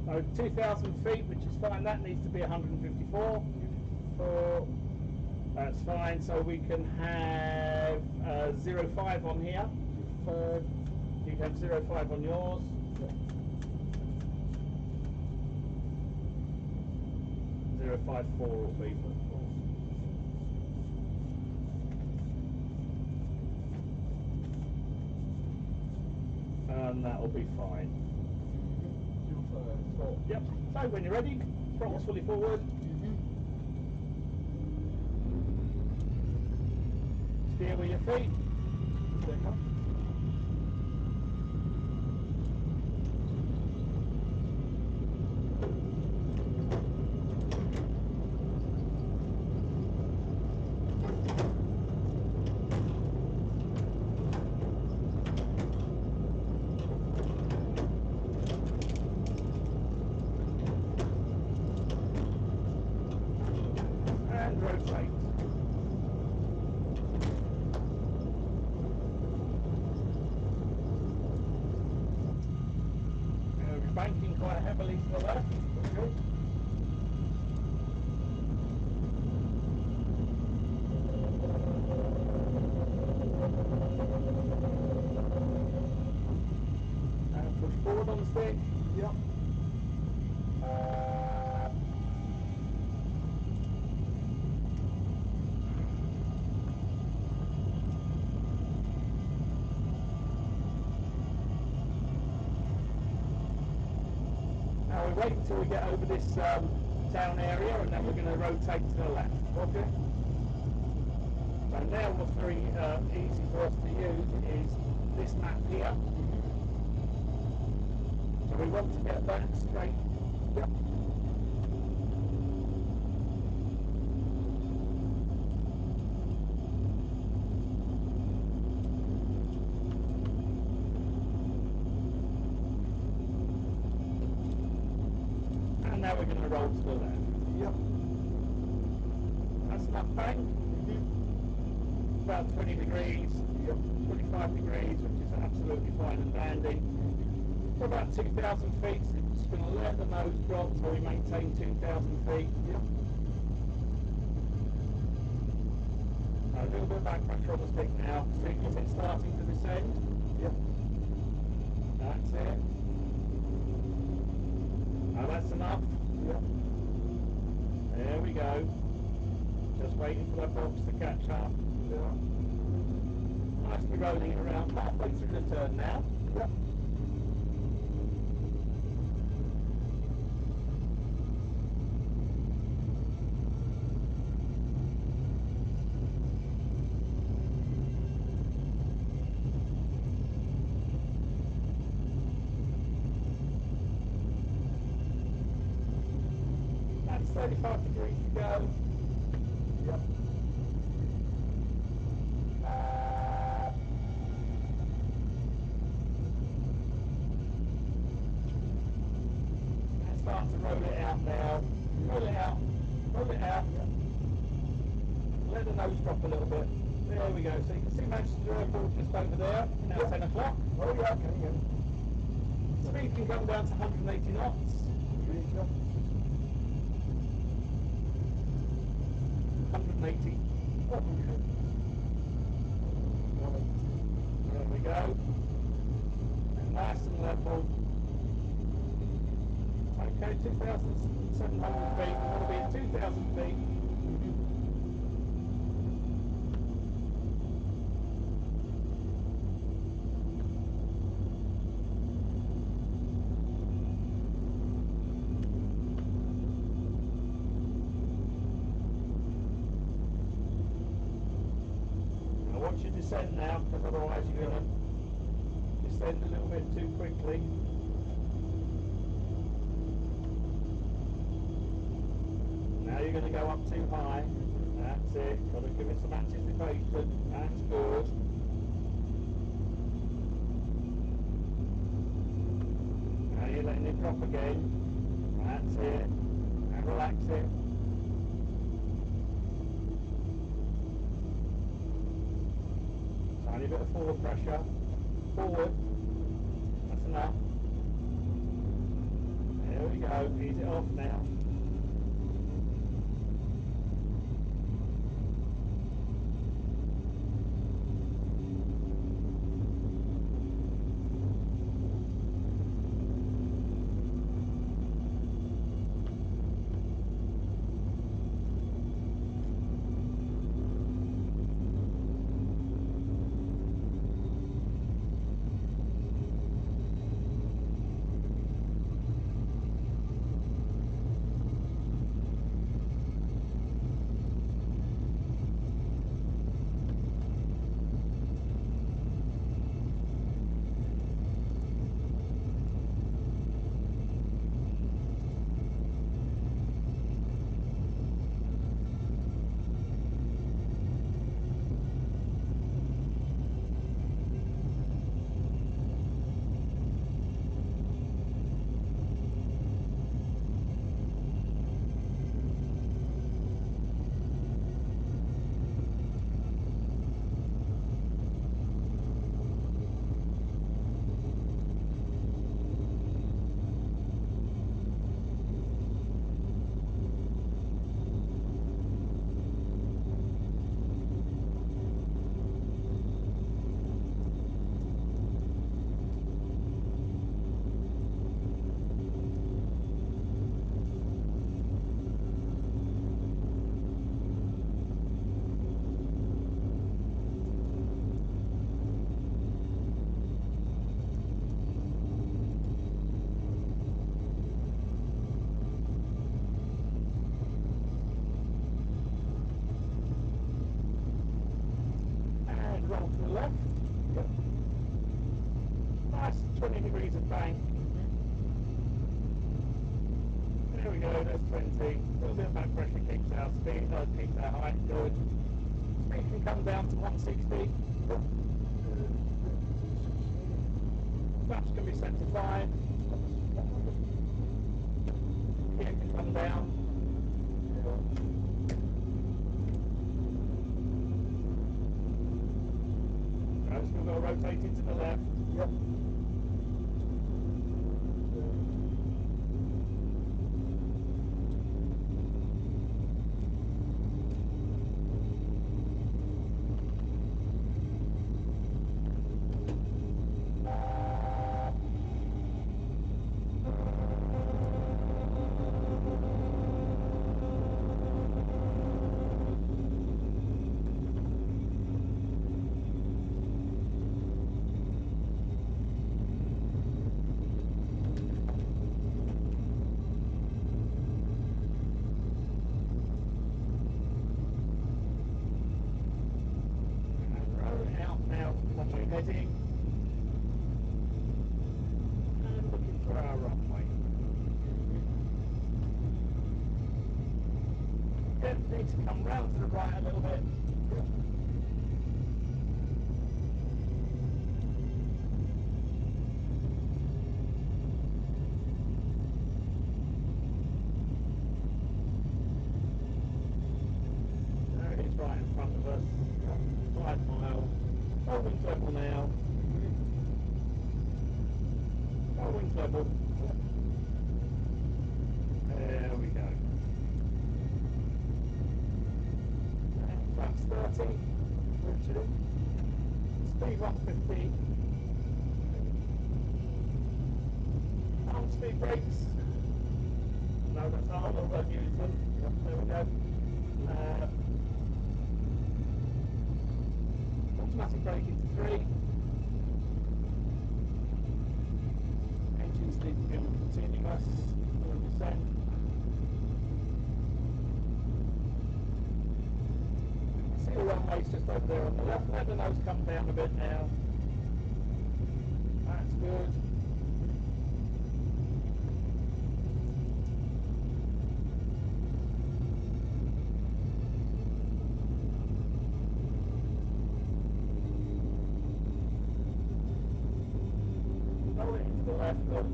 So 2,000 feet, which is fine, that needs to be 154. 4. That's fine. So we can have 05 on here. You can have 05 on yours. Yeah. 054 will be. And that'll be fine. Yep. So when you're ready, throttle's fully forward. Steer with your feet. There you go. And rotate. Banking quite heavily to the left. Okay. And push forward on the stick. Yep. Now we wait until we get over this town area, and then we're going to rotate to the left. Okay. So now what's very easy for us to use is this map here. So we want to get that straight. Yep. And now we're going to roll to the left. Yep. That's enough bang. About 20 degrees, 25 degrees, which is absolutely fine and dandy. For about 2,000 feet, it's going to let the nose drop so we maintain 2,000 feet. Yep. A little bit of back pressure on the stick now. See if it's starting to descend. Yep. That's it. Now that's enough. Yep. There we go. Just waiting for that box to catch up. Yeah. Nicely rolling around halfway through the turn now. Yep. That's 35 degrees to go. Yep. And start to roll it out now. Roll it out. Roll it out. Let the nose drop a little bit. There we go. So you can see Manchester Airport just over there. Now 10 o'clock. Oh yeah, okay, yeah. Speed can come down to 180 knots. 180. There we go. And nice and level. Okay, 2,700 feet. We want to be at 2,000 feet. Now watch your descent now, because otherwise you're going to descend a little bit too quickly. Now you're going to go up too high. That's it. Got to give it some anticipation. That's good. Now you're letting it drop again. That's it. And relax it. Tiny bit of forward pressure. Forward. That's enough. There we go. Ease it off now. That's 20 degrees of bank. There we go, that's 20. A little bit of back pressure keeps our speed, keeps our height good. Speed can come down to 160. Flaps can be set to 5. Gear can come down. Still got to rotate it to the left. Yep. And looking for our runway. Yeah, need to come round to the right a little bit. There it is right in front of us. 5 mile. Full wings level now. Full wings level. There we go. Flaps 30. Speed 150. Arm speed brakes. No, that's arm, although I've used them. There we go. Automatic braking to 3. Engine sleep continuous, 100%. See the runway's just over there on the left. Let the nose come down a bit now. That's good. Roll it into the left, look.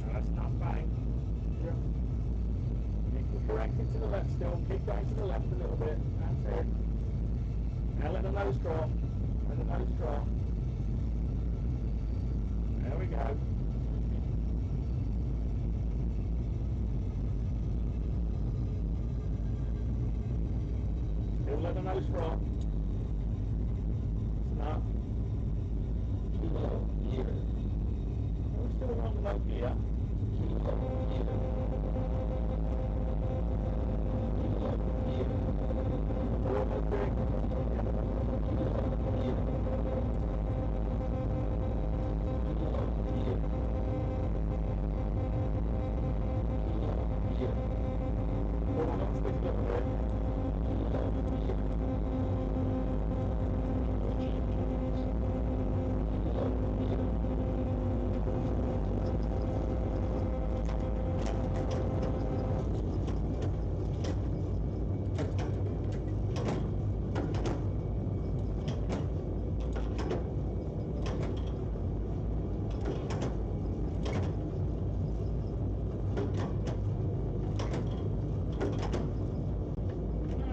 No, that's enough bang. You can correct it to the left still. Keep going to the left a little bit. That's it. Now let the nose drop. Let the nose drop. There we go. Still let the nose drop. Enough. Too low. Gear. We're still on low gear. Too low. Gear. Too low. Gear. Forward brake. Too low. Gear. Too low. Gear. Too low. Gear. Forward on stick a little bit. Too low. Gear. Too low. Gear.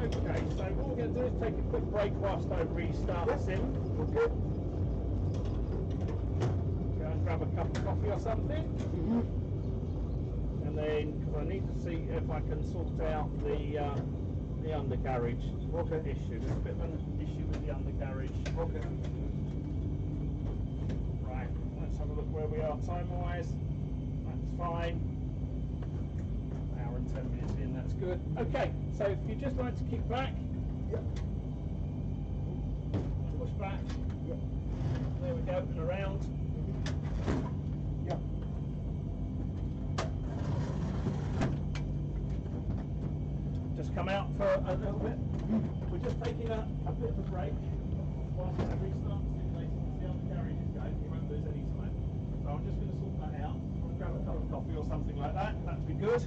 Okay, so what we're going to do is take a quick break whilst I restart the sim. Okay. Go and grab a cup of coffee or something. And then, because I need to see if I can sort out the undercarriage issue. There's a bit of an issue with the undercarriage. Okay. Right, let's have a look where we are time-wise. That's fine. An hour and 10 minutes in, that's good. Okay, so if you just like to kick back, Yep. push back, Yep. there we go, and around. Yep. come out for a little bit. We're just taking a bit of a break whilst I restart the simulator to see how the garage is going. You won't lose any time. So I'm just going to sort that out. I'll grab a cup of coffee or something like that. That'd be good.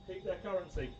keep their currency.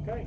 Okay.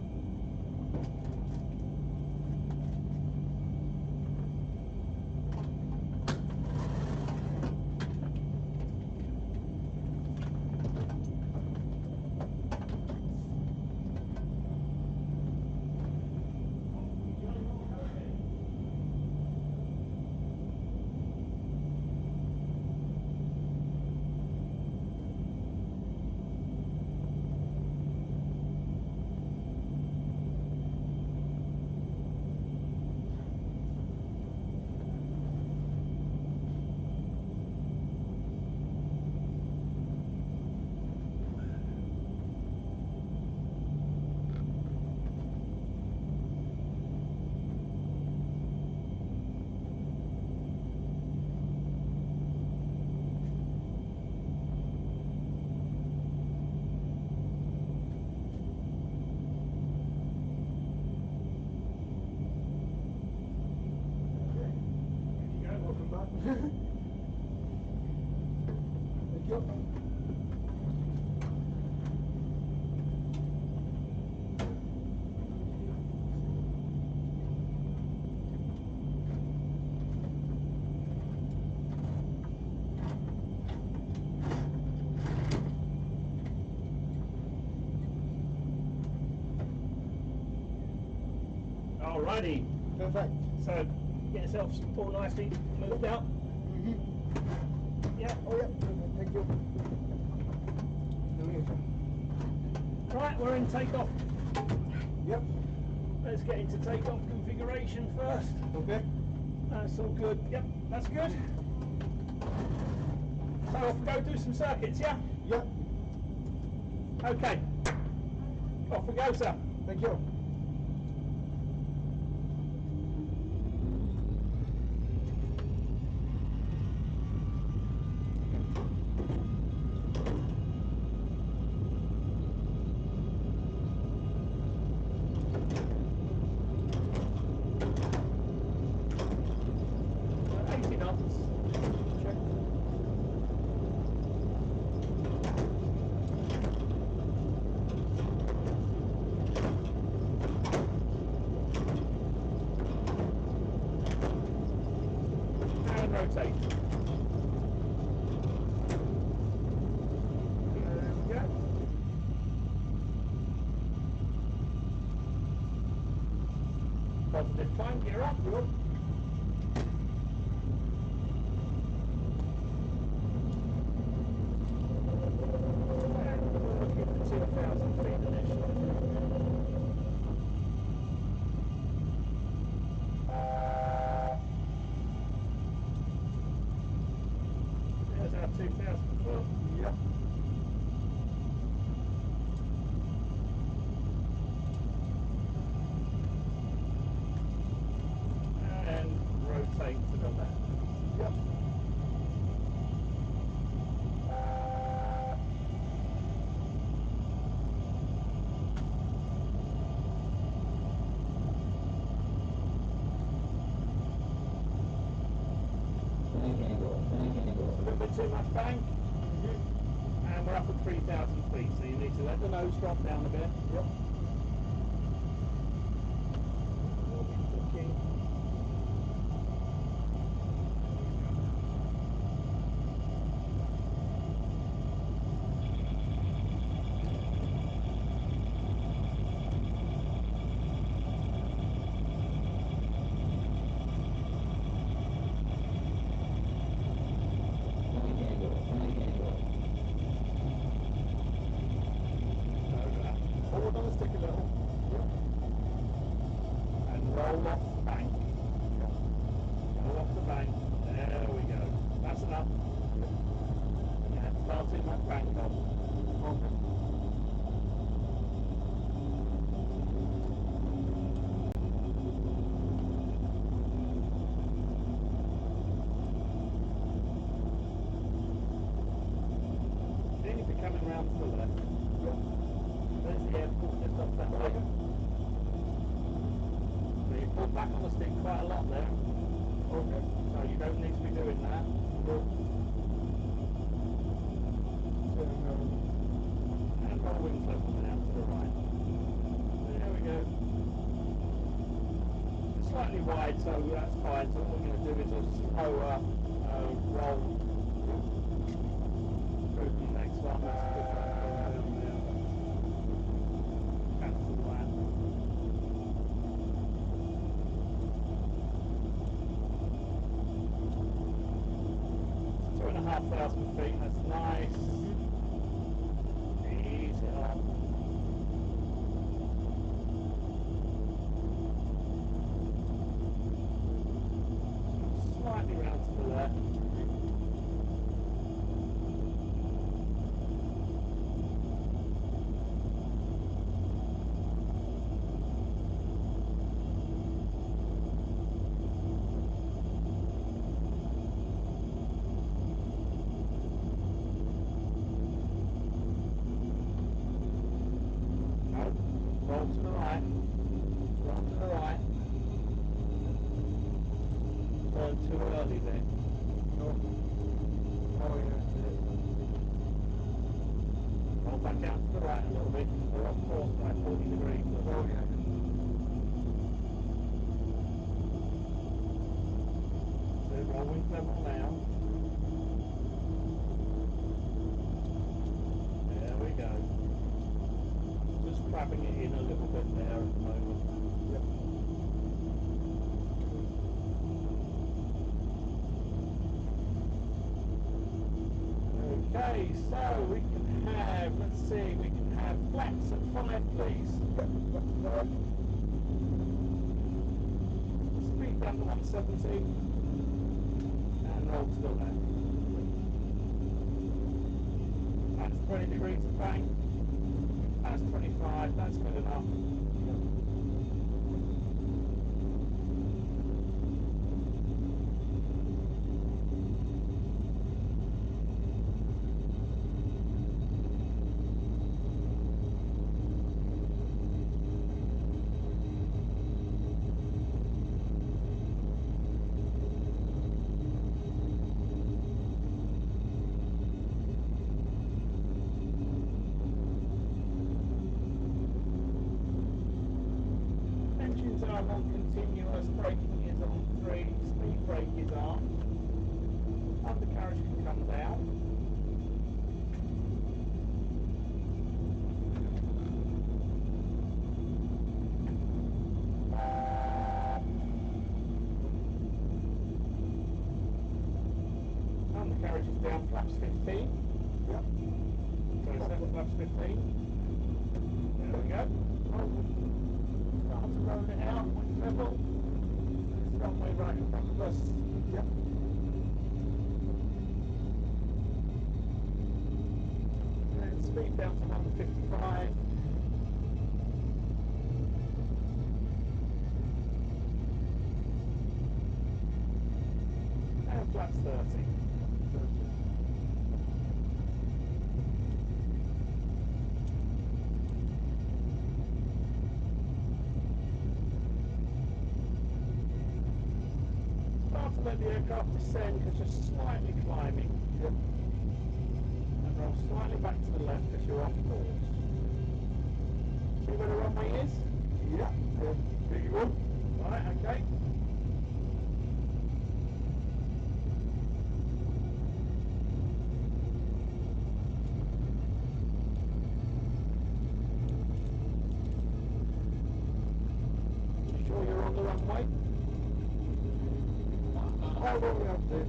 Thank you. Alrighty. Perfect. So get yourself all nicely moved out. Yeah. Oh yeah, perfect. Thank you. Right, we're in takeoff. Yep. Let's get into takeoff configuration first. Okay. That's all good. Yep, that's good. So off we go do some circuits, yeah? Yep. Okay. Off we go, sir. Thank you. And rotate. There we go. Positive climb, gear up. Good. Looking for 2,000 feet initially. There's our 2,000 foot. Yep. And rotate to the left. Yep. A little bit too much bank. And we're up at 3,000 feet, so you need to let the nose drop down a bit. Yep. We'll be looking. Hold on a stick a little. Yep. And roll off the bank. Roll off the bank. There we go. That's enough. Yeah, starting that bank off. Okay. Then if you're coming round to the left, Yep. there's the airport just off that way. So you pull back on the stick quite a lot there. Okay. So you don't need to be doing that. Cool. Turn around. And roll wings level now to the right. slightly wide, so that's fine. So what we're going to do is a slower roll through the next one. Cancel that. 2,500 feet, that's nice. Ease it up. Slightly round to the left. Roll to the right. Roll to the right. Turn too early then. No. Oh yeah, that's it. Roll back out to the right a little bit. We're off course by 40 degrees. Oh yeah. So roll with level now. There we go. Just crabbing it in a little bit there at the moment. Yep. Okay, so we can have, let's see, we can have flats at 5 please. Speed down to 170 and roll to the left. That's 20 degrees of bank. That's 25, that's good enough. Engines are on continuous, braking is on 3, speed brake is on. Undercarriage can come down. Undercarriage is down, flaps 15. Yep. 27 flaps 15. There we go. Start to roll it out with level. There's runway right in front of us. Yep. And speed down to 155. And flaps 30. Start to let the aircraft descend because you're slightly climbing. Yep. And roll slightly back to the left as you're off course. See where the runway is? Yep. Big one. Right, okay. You sure you're on the runway? How long we have to do?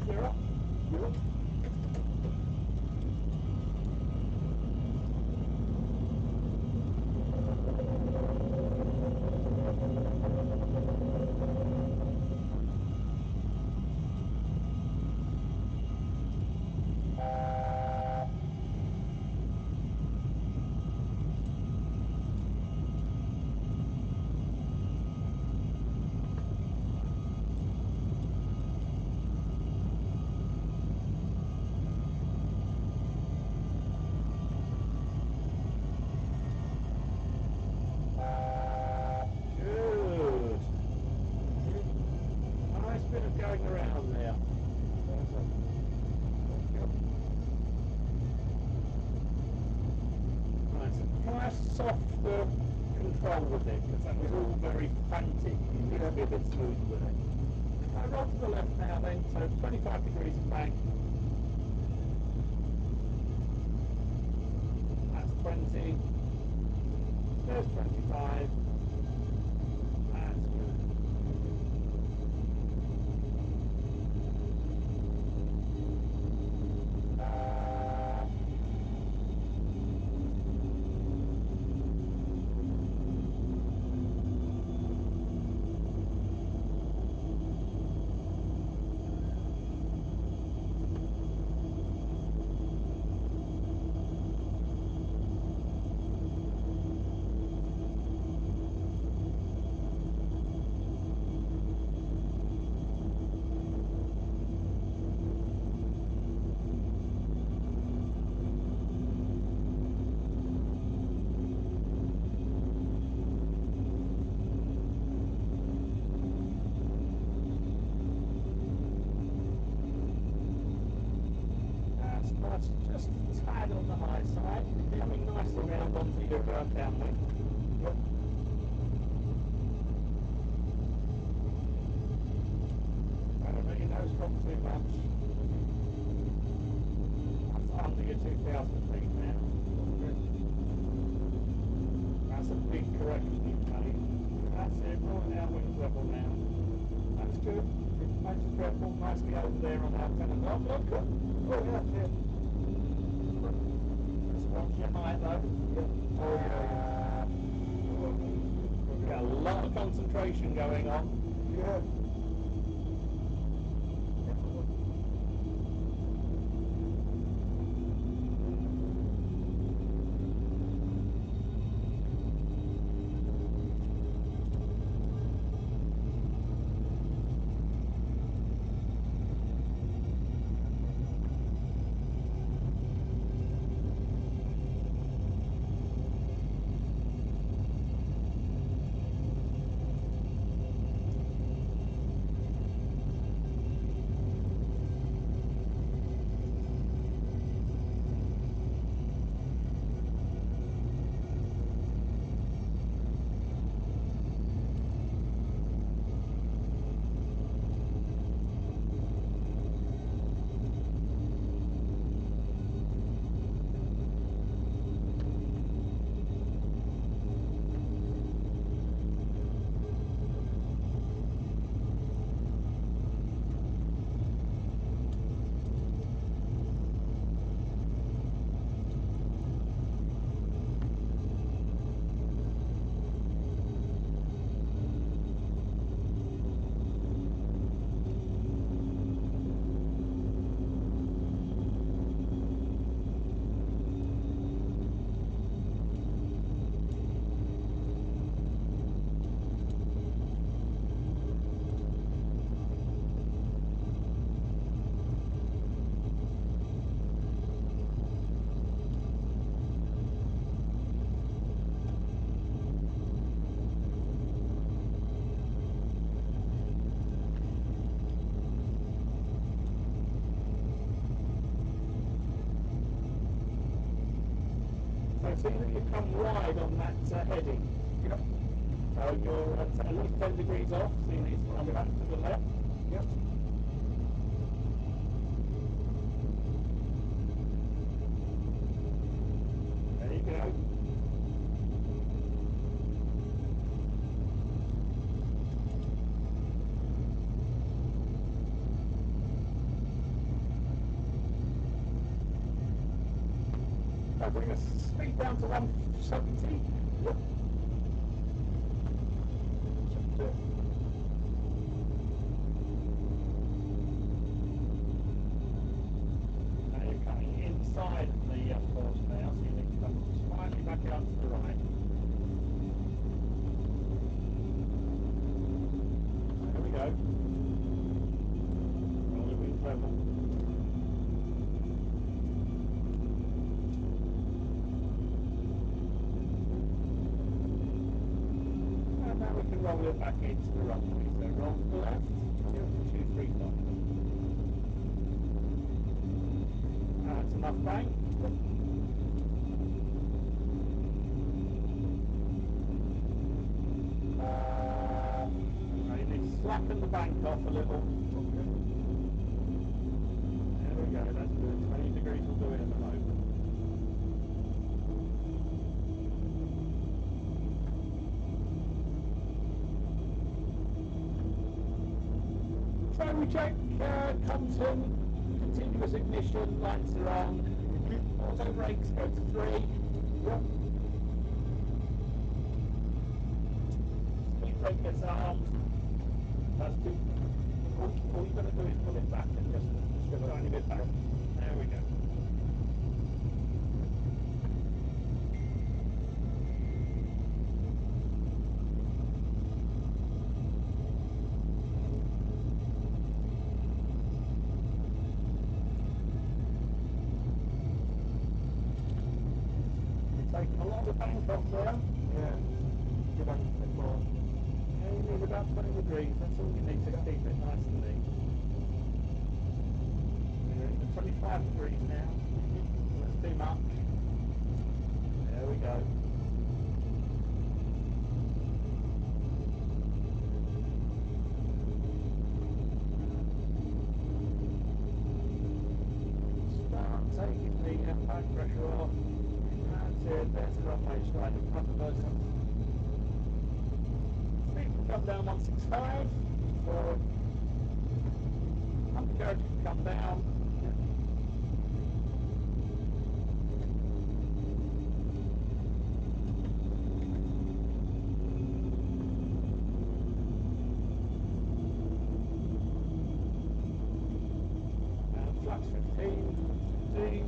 You're up. Good. Nice bit of going around there. Right, so try softer control with it, because that was all very frantic. You need to be a bit smoother with it. Roll to the left now then, so 25 degrees bank. That's 20. There's 25. That's good. Just a tad on the high side, coming nicely round onto your downwind. Yep. Don't let your nose drop too much. That's under your 2,000 feet now. That's a big correction you've made. That's it, right now wind level now. That's good. Make the treble nicely over there on our 10 o'clock. Look, oh yeah, yeah. Watch your height though. Yeah. Oh yeah. We've got a lot of concentration going on. Yeah. See that you come wide on that heading. Yep. So you're at least 10 degrees off, so you need to come back to the left. Yep. There you go. go. I'll bring the speed down to 170. Yep. Now you're coming inside the course now, so you need to come slightly back out to the right. There we go. Roll the wings level. And now we can roll it back into the runway. So roll to the left, 235. That's enough bank. You need to slacken the bank off a little. There we go, that's good. 20 degrees will do it at the moment. So we check Compton, continuous ignition, lights are on, auto brakes go to 3. Yep. Speed brake gets armed. That's 2. All you've got to do is pull it back and just a tiny bit back. There we go. Taking a lot of bank off there. Yeah. Give back a bit more. Yeah, you need about 20 degrees. That's all you need to keep it nice and neat. We're into 25 degrees now. That's too much. There we go. Start taking the back pressure off. That's it. There's the runway straight in front of us. Speed can come down 165. Undercarriage can come down. Flux 15.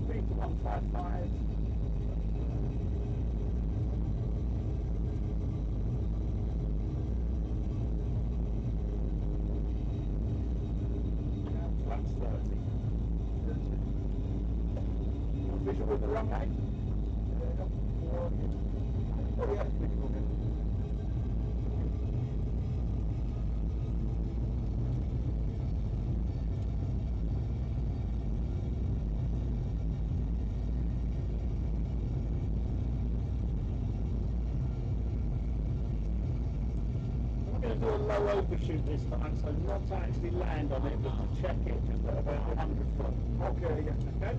Speed to 155. Flux 30. Visual with the runway? Oh, yeah, visual. We're going to do a low overshoot this time, so not to actually land on it, but to check it just at about 100 foot. Okay, yeah. Okay?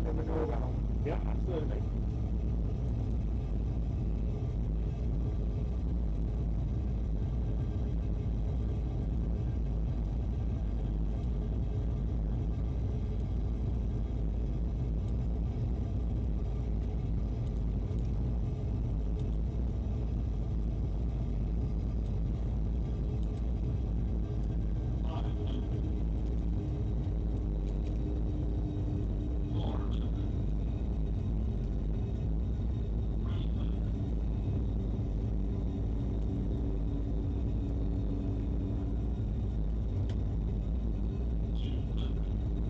Then we go down. Yeah, absolutely.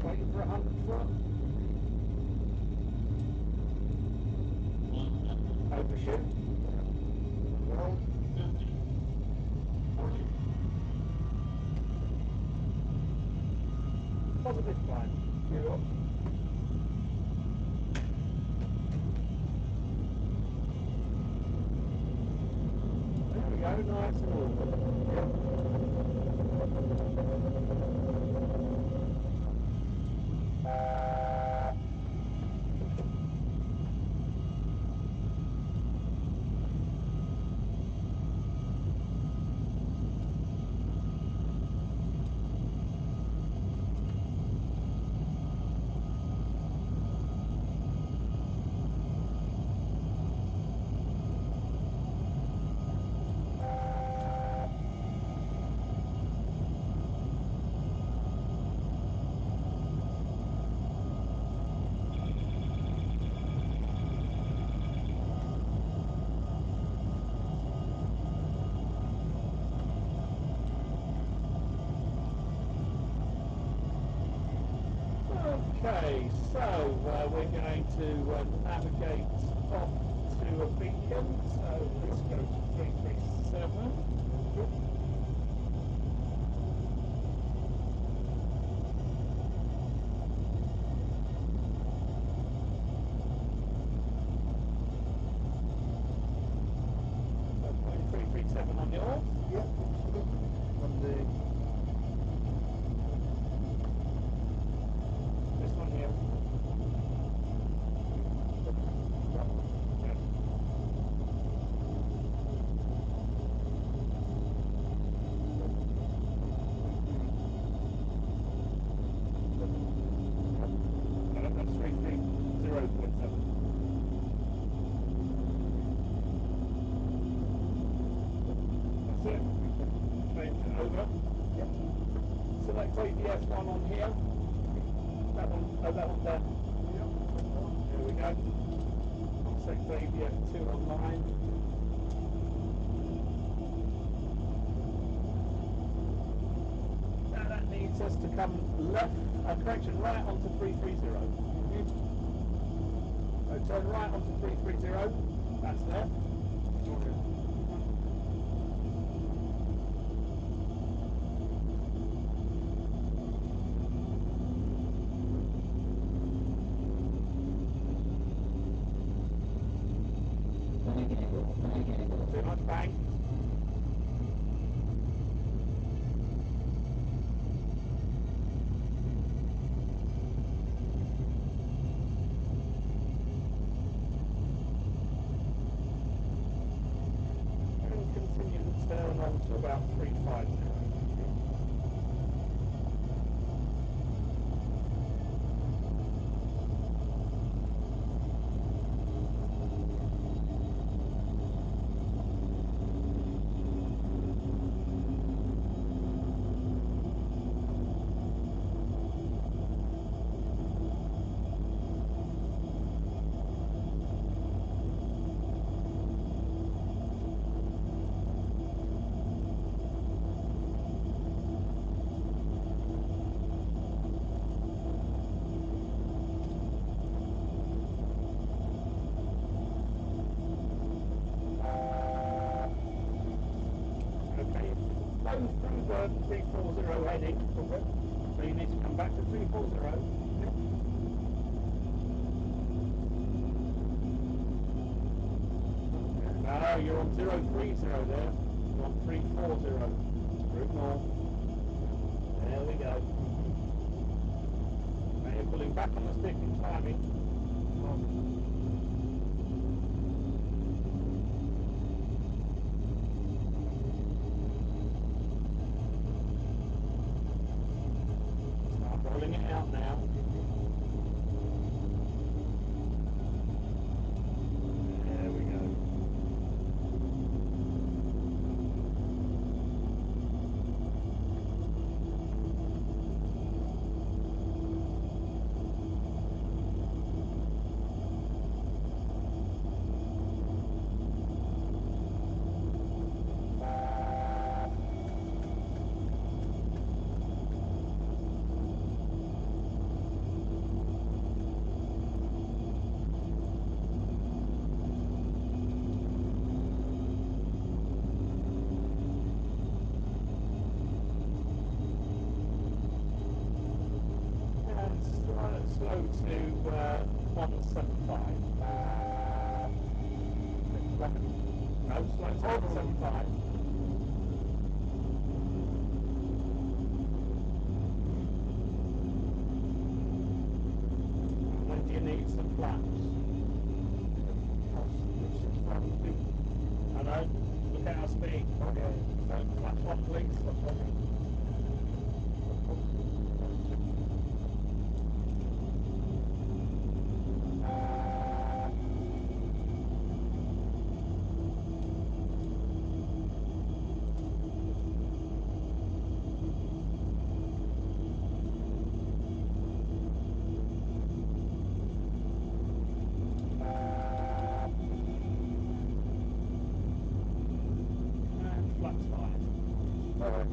Waiting for 100 foot. Overshoot. Well, Positive climb. yeah. There we go, nice and all. Okay, so we're going to navigate off to a beacon. So let's go to 337. On yours? Yep, on the This one here. Yep. That's 330.7. That's it. Change it over. yep. Select ABS one on here. That one, oh, that one there. Here we go. Select ABS 2 online. Now that needs us to come left, correction, right onto 330. So turn right onto 330. That's left. Too much bank. And continue to turn on to about 350. Okay, flown through the 340 heading, so you need to come back to 340. No, you're on 030 there. You're on 340. Route north. There we go. Now you're pulling back on the stick and timing. Start rolling it out now. There we go. Slow to 175. No, slow to 175. When do you need some flaps? Hello? Look at our speed. Okay. Flaps on, please. And flaps 5. Alright.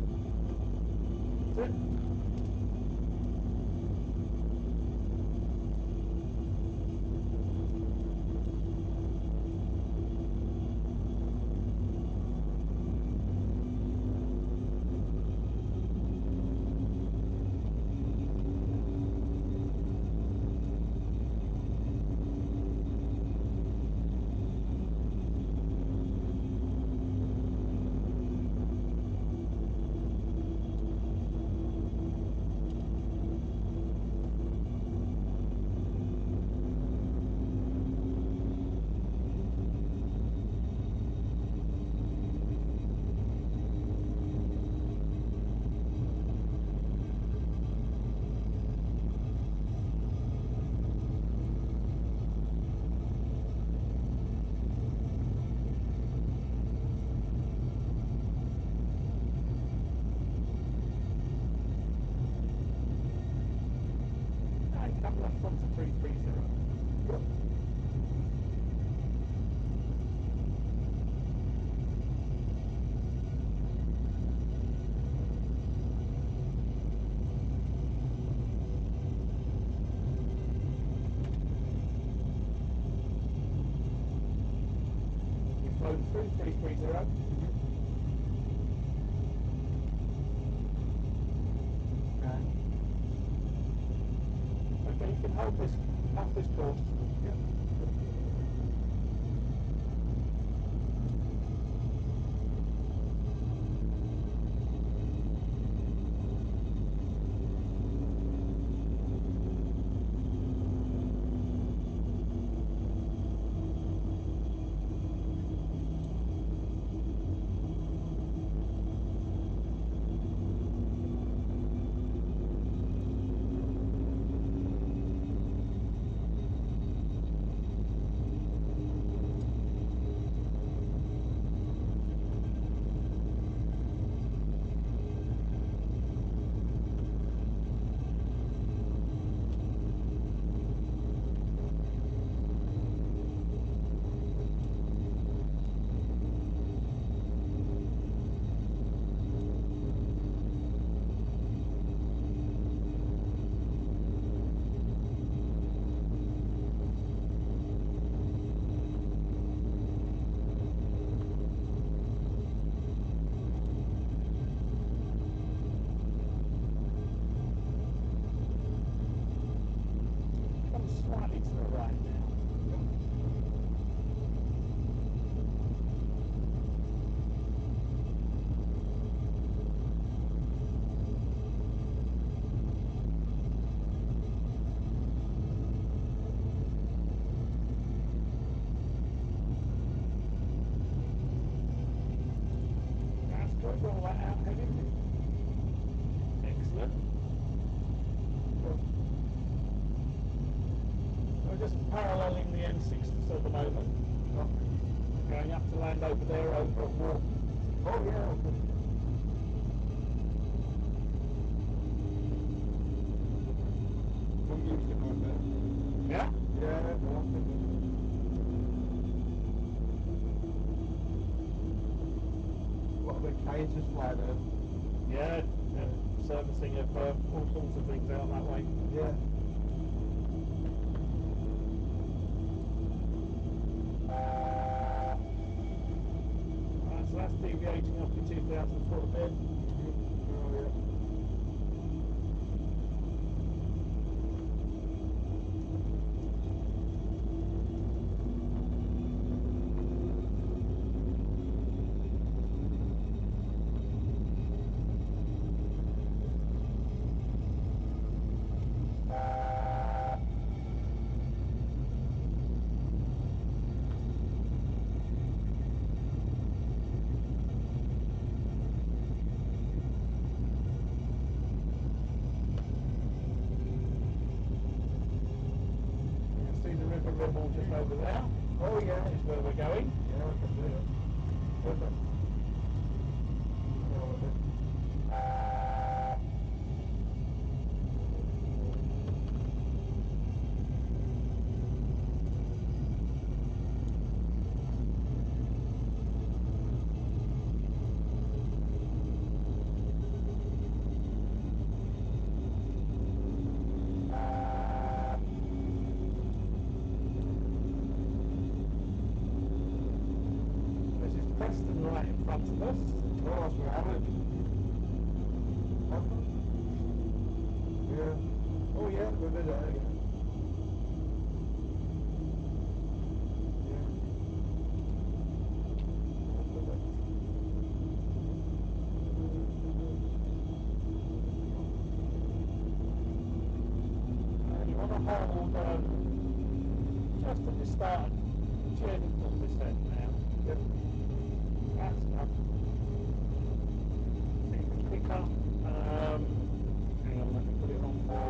to 330. Yep. We've flown through 330. Okay, you can hold this course. Yep. Come slightly to the right now. That's good, roll that out heavy. Excellent. We're just paralleling the M6 at the moment. Going up to land over there over at War. Oh, yeah. Okay. I'm used to my bed. Yeah? Yeah, no, I'm thinking. What a big cage just fly there. Yeah, servicing of all sorts of things out that way. Yeah. So that's deviating off the 2004 bit. Oh, yeah. You can see the River Ribble just over there. Oh, yeah. Is where we're going. Yeah, I can see it. Perfect. Oh, okay. This is Preston right in front of us. Oh, that's where I live. Yeah. Oh, yeah, we're there, yeah. Yeah. Perfect. You want to hold just at the start, gentle descent now. Yep. That's enough. So you can pick up, hang on, let me put it on for you.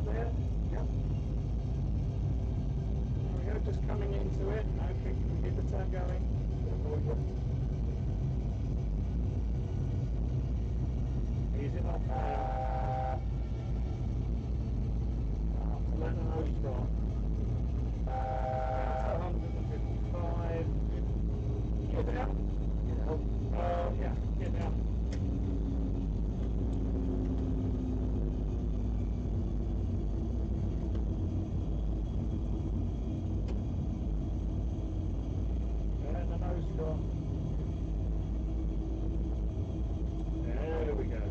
out there. Yep. There we go, just coming into it. Okay, can we get the turn going? Ease it off now. Let the nose drop. 155. Get out. Yeah, get out. Let the nose drop. There we go.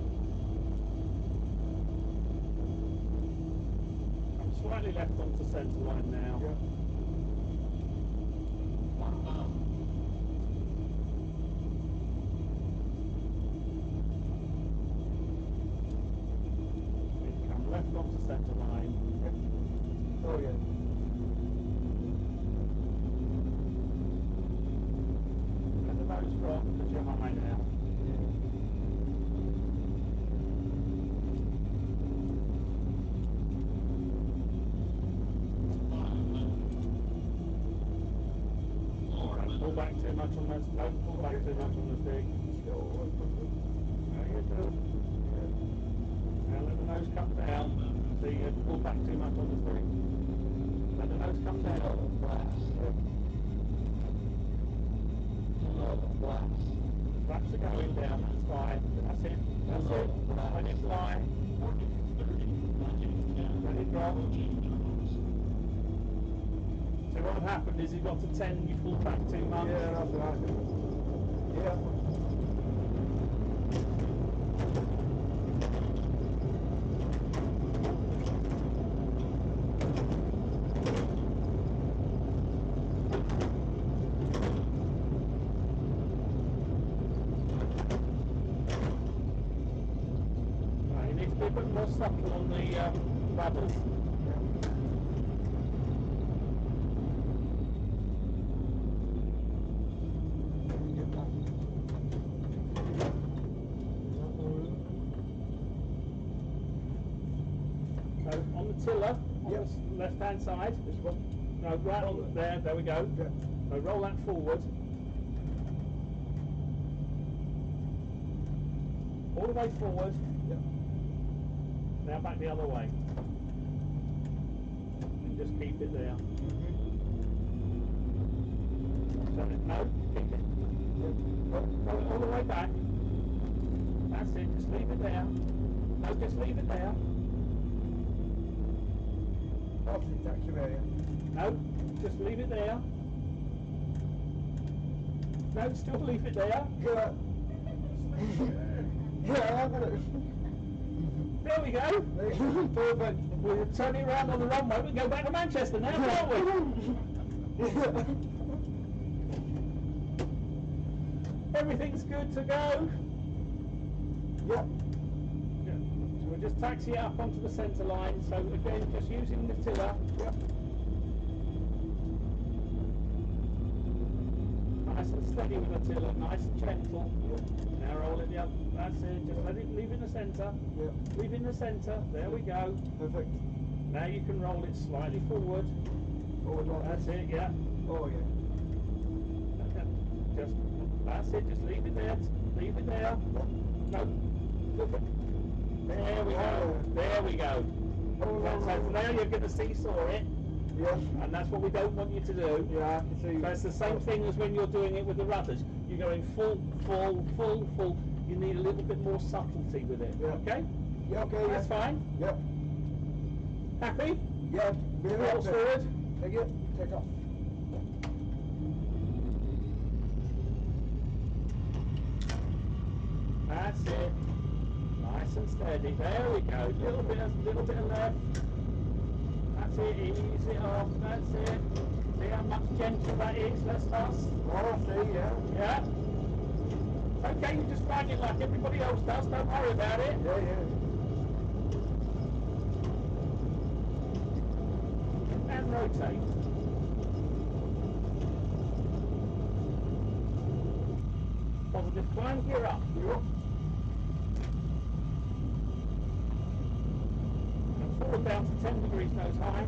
I'm slightly left onto centre line now. Yep. Come left onto centre line. Oh yeah. Let the nose drop because you're high now. Don't pull back too much on this. Don't pull back too much on the stick. There you go. Now let the nose come down. So you pull back too much on the stick. Let the nose come down. Flaps are going down, that's fine. That's it. That's it. Let it fly. Let it drop. So what had happened is you got to 10, you pulled back too much. Yeah, that's right. Yeah. Right, you need to be a bit more subtle on the rudders. So on the tiller, on Yes. the left hand side, This one. no, right on there we go. Yeah. So roll that forward. All the way forward. Yep. Now back the other way. And just keep it there. Turn it, no, keep it. Roll it all the way back. That's it, just leave it there. No, just leave it there. Obviously, tax your area. No, just leave it there. No, still leave it there. Yeah. Yeah, I'm gonna. There we go. Perfect. We'll turn it around on the runway. We can go back to Manchester now, can't we? Everything's good to go. Yep. So we'll just taxi it up onto the centre line. So again, just using the tiller. Yep. Nice and steady with the tiller, nice and gentle. Now roll it the other. That's it. Just let it leave in the centre. Yep. Leave in the centre. There we go. Perfect. Now you can roll it slightly forward. Forward like That's this. it. Yeah. Oh yeah. Just that's it. Just leave it there. Leave it there. No. There we go. There we go. Oh, So now you're going to seesaw it, Yes. and that's what we don't want you to do. Yeah, I can see. So it's the same thing as when you're doing it with the rudders. You're going full, full, full, full. You need a little bit more subtlety with it. Yeah. Okay? Yeah, okay, That's yeah. fine. Yep. Happy? Yeah, really Rolls forward. Take it. Take off. That's it. Nice and steady. There we go. Little bit of left. That's it. Ease it off. That's it. See how much gentler that is. Let's start. Oh, I see, yeah. Yeah. Okay, you just flag it like everybody else does. Don't worry about it. Yeah, yeah. And rotate. Positive climb, gear up. You're up. And we're down to 10 degrees nose high.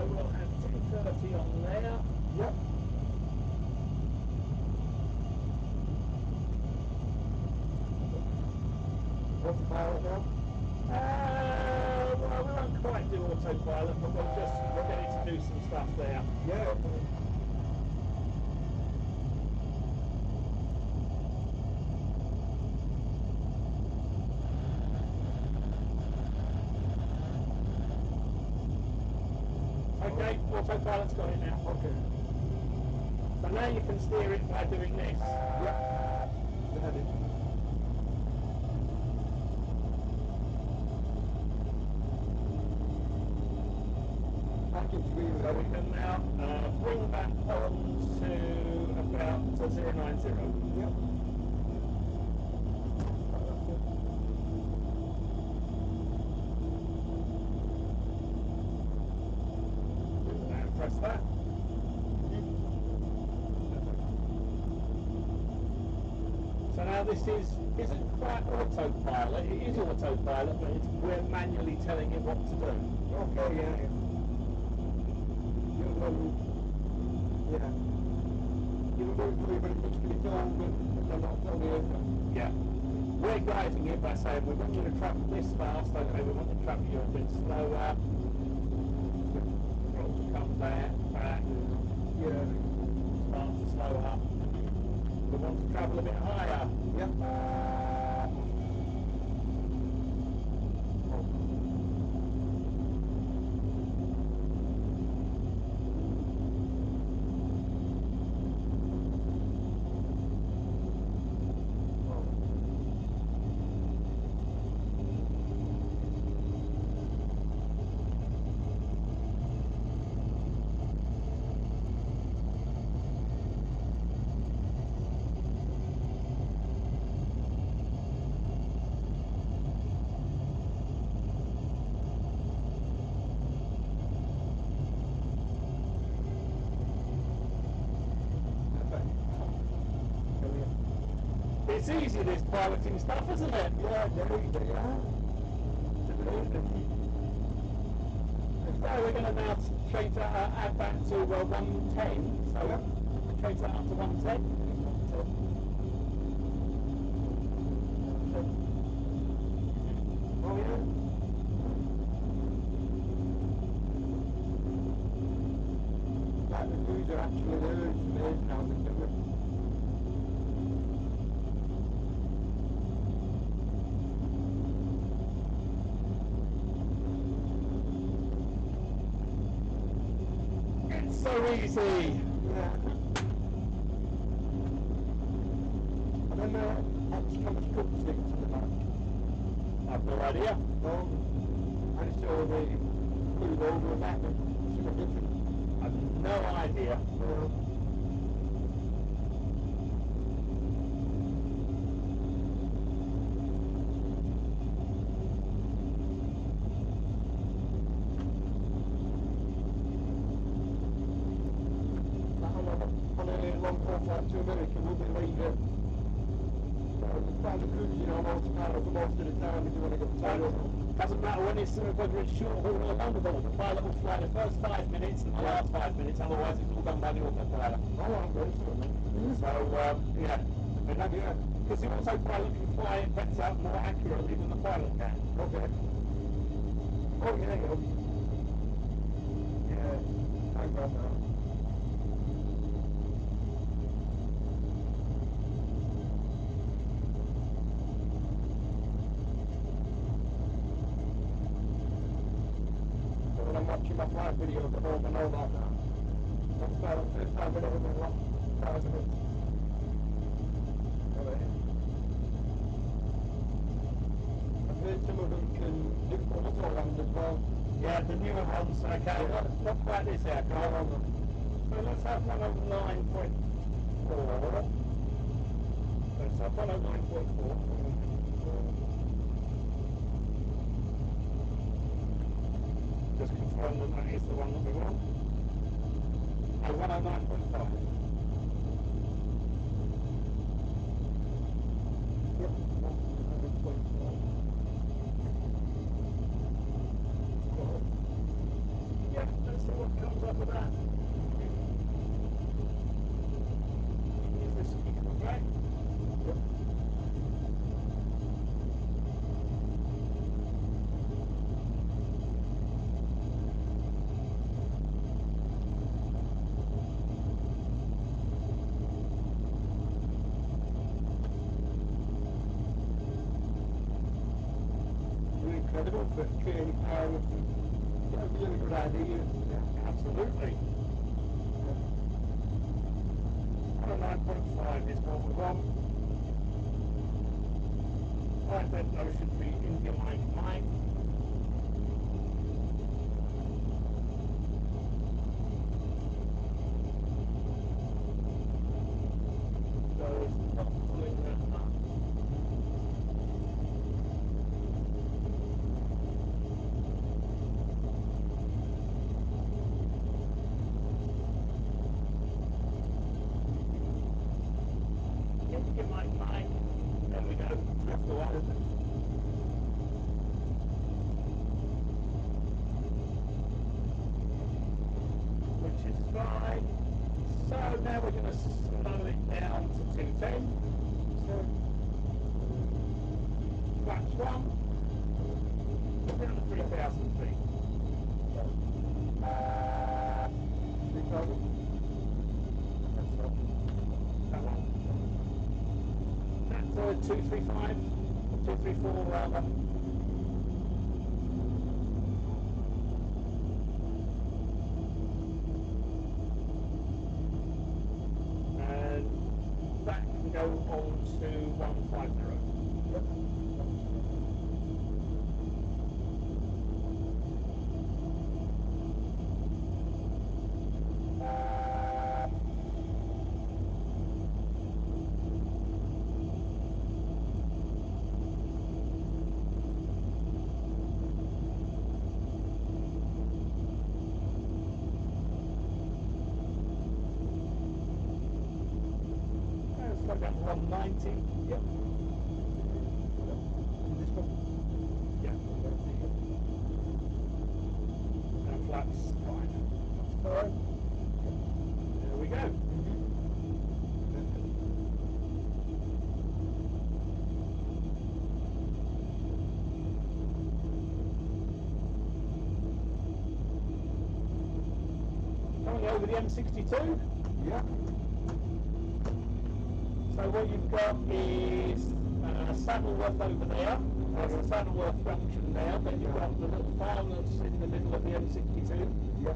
We'll have 230 on there. Yep. Autopilot now? Well, we won't quite do autopilot, but we'll get it to do some stuff there. Yeah. Okay, autopilot's got it now. Okay. So now you can steer it by doing this. Yep. The heading. Back into wheel. So we can now bring back on to about 090. Yep. And press that. So now this isn't quite autopilot. It is autopilot, but we're manually telling it what to do. Okay, yeah. Yeah. You will go through when it needs to be told, but they're not telling you. Yeah. We're guiding it by saying we want you to travel this fast, okay, we want you to travel you a bit slower. Come there, back, Yeah. start to slow up. We want to travel a bit higher. Yep. It's easy, this piloting stuff, isn't it? Yeah, there you go. So we're going to now change that, add that to 110. So we change that up to 110. Oh, yeah. Like the crews are actually there today now, they're doing it. It's so easy. Yeah. And then extra much cook sticks to the back. I've no idea. And it's all the blue over and that, but something different. I've no idea. On a long haul flight to America, we'll be leaving. Private cruise, you know, autopilot for most of the time if you want to go to Thailand. Doesn't matter when it's whether it's short haul or long haul. The pilot will fly the first 5 minutes and the last 5 minutes. Otherwise, it's all done by the autopilot. Oh, I'm very sorry. So yeah, because the autopilot can fly it better, more accurately than the pilot can. Okay. Oh, yeah, yeah. Yeah, I got that. So when I'm watching my flight videos at home, I know that now. That's why the first time I ever went last 5 minutes. I've heard some of them can do autoland as well. Yeah, the newer ones, okay, not quite this aircraft. So let's have 109.4. Let's have 109.4. Just confirm that that is the one that we want. Oh, 109.5. Yep, 109.4. Yeah, let's see what comes up with that. Is this equal, right? Yep. Really incredible for training pilots. Yeah, really good idea. Yeah. Absolutely. 109.5 is what we want. I bet those should be India Mike. So it's not pulling that up. India Mike. There we go. That's the one. Which is fine. So now we're going to slow it down to 210. So flaps 1. Down to 3,000 feet. 3,000? That one. That's 235, 234 rather. And that can go on to 150. Slow down to 190. Yep. This one? Yeah. And flaps 5. Alright. There we go. Coming over the M62. Yeah. So what you've got is Saddleworth over there. That's the Saddleworth junction there. Then you've got the little farm that's in the middle of the M62. Yeah.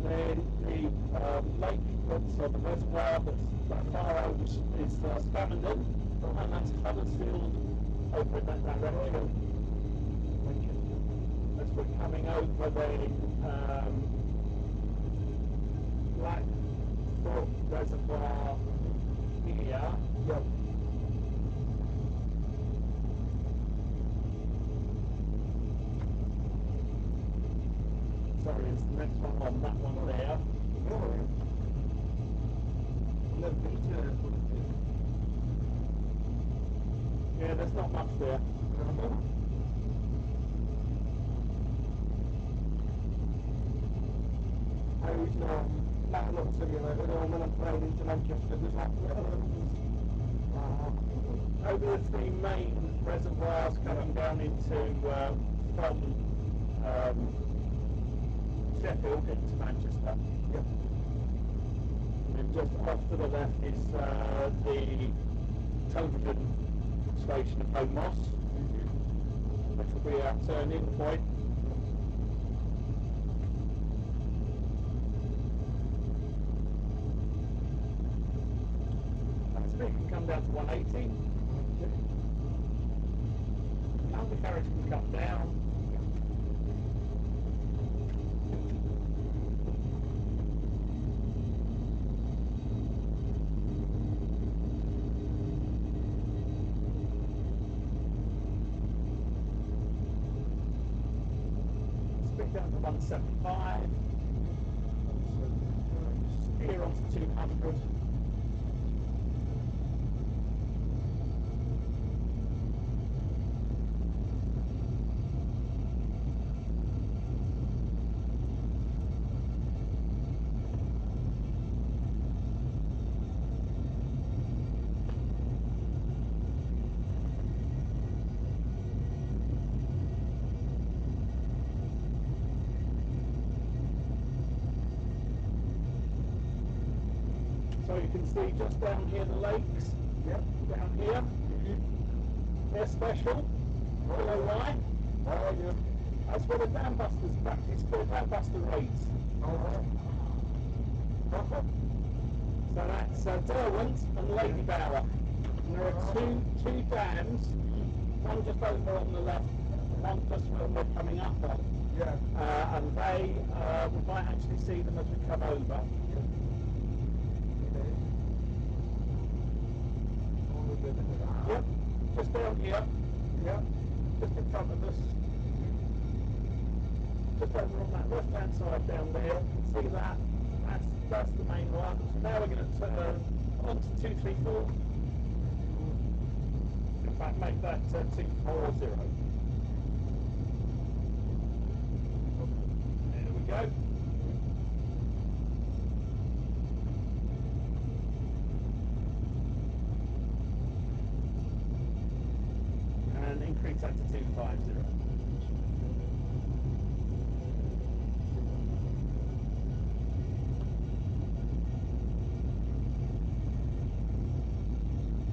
Then the lake that's on the reservoir that's that far over is Scamenden, and that's Huddersfield over in that direction. As we're coming over the Blackfoot Reservoir here. Yeah. Sorry, it's the next one on that one there. Never been to Yeah, there's not much there. I always know that look simulator when I'm playing into Manchester. There's like Over the three main reservoirs coming down into from Sheffield into Manchester. yeah. And just off to the left is the television station of Home Moss, which will be our turn-in point. That's it, you can come come down to 180. The undercarriage can come down. Speed down to 175. Steer onto 200. So you can see just down here the lakes. Yep. Down here. They're special. You know why? That's where the dam busters practice called dam buster raids. So that's Derwent and Lady Bower. And there are two dams, one just over on the left, one just where we're coming up on. Yeah. And they, we might actually see them as we come over. Yep, just down here. Yep, just in front of us. Just over on that left-hand side down there. See that? That's the main one. So now we're going to turn onto 234. In fact, make that 240. There we go. And increase that to 250.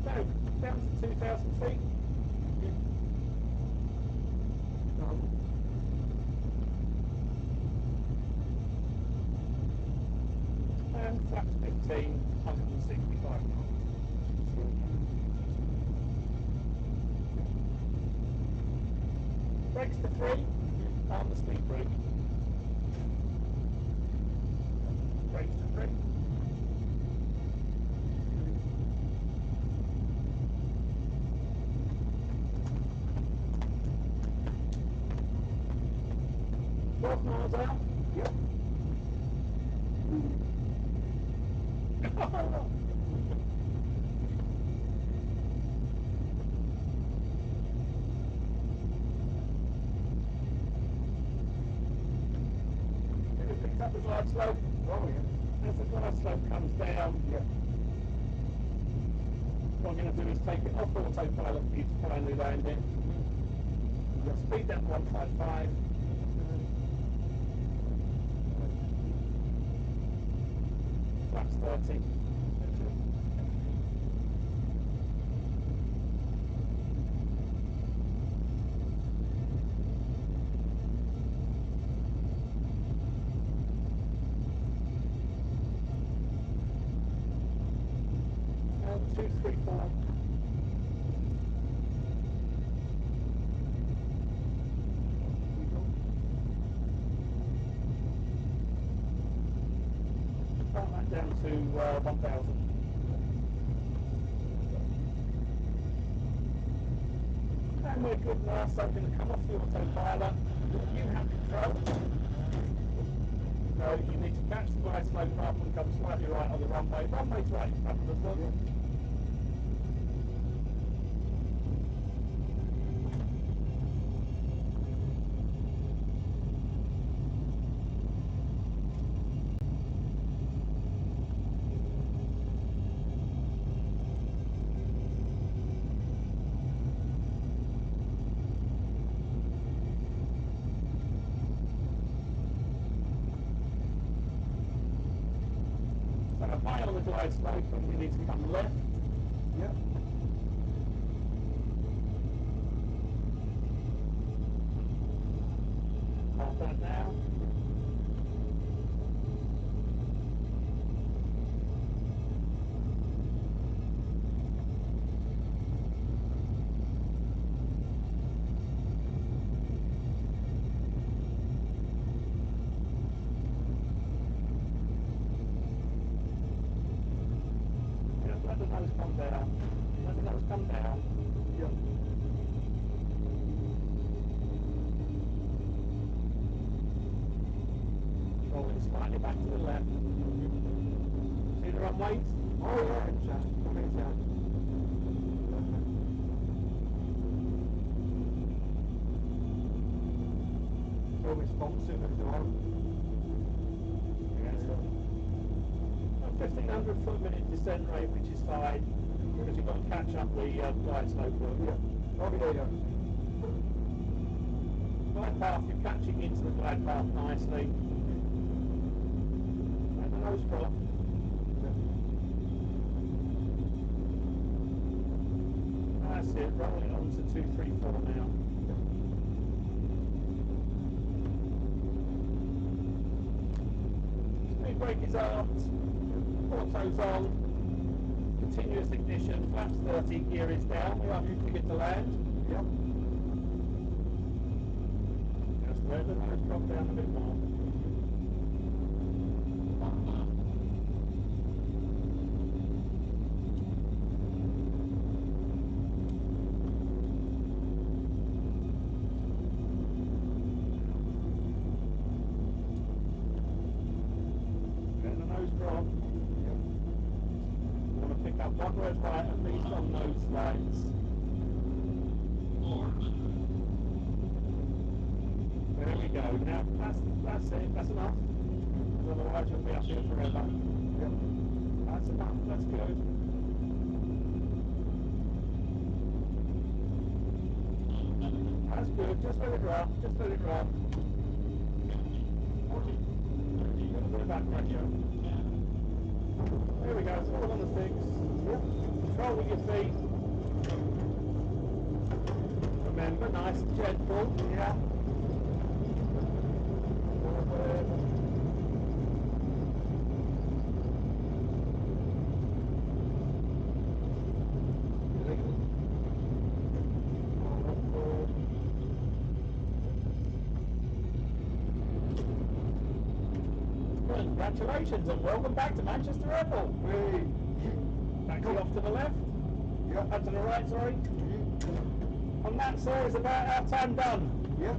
So, down to 2,000 feet. And flaps 15, 165 knots. Brakes to 3, on the speed brake. Brakes to 3. Miles out? Yep. Picked up the glide slope. Oh, yeah. As the glide slope comes down, Yeah. what I'm going to do is take it off autopilot for you to finally land it. Speed down to 155. Flaps 30. And 234. Turn that down to 1,000. And we're good now, so I'm going to come off the autopilot. You have control. So you need to catch the glide slope up and come slightly right on the runway. Runway's right in front of us, look. High on the glide slope and we need to come left. Yep. Hold that now. come down. Let the nose come down. Yeah. Rolling slightly back to the left. See the run weight? Oh yeah, it's so responsive as well. Yeah, so 1500 foot minute descent rate, which is fine, because you've got to catch up the glide slope work. Yeah. Oh yeah. Glide path, you're catching into the glide path nicely. And the nose drop. That's it, roll it on to 234 now. Speed brake is armed, auto's on, continuous ignition, flaps 30, gear is down, we're up, you can get to land. Yeah. Just let the nose drop down a bit more. Let the nose drop. You want to pick up one red light at least on those lights. There we go. Now that's it. That's enough. Otherwise you'll be up here forever. Yeah. That's enough. That's good. That's good. Just let it run. Just let it run. A little bit of back pressure. There we go. It's all on the sticks. Yeah. Control with your feet. Remember, nice and gentle. Yeah. Forward. Congratulations and welcome back to Manchester Airport. Hey. Taxi off to the left, Yeah. to the right, sorry. And that, sir, is about our time done. Yeah.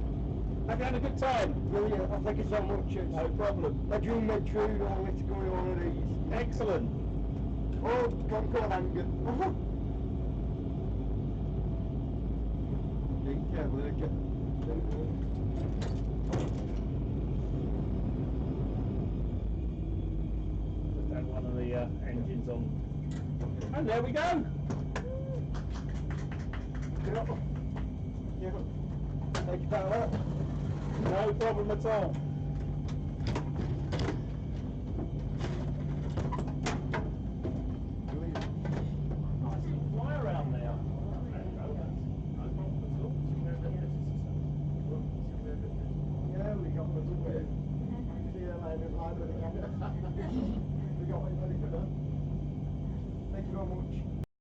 Have you had a good time? Brilliant. Thank you so much. No problem. I do make sure you don't let go on of these. Excellent. Oh, come on, anger. Be careful, Just had one of the engines on. And there we go. Yeah. Yeah. Thank you for that. No problem at all. Nice little fly around there. There you go. No problem at all. Yeah, we got the good way. See you later, live again. We got it ready for that. Thank you very much.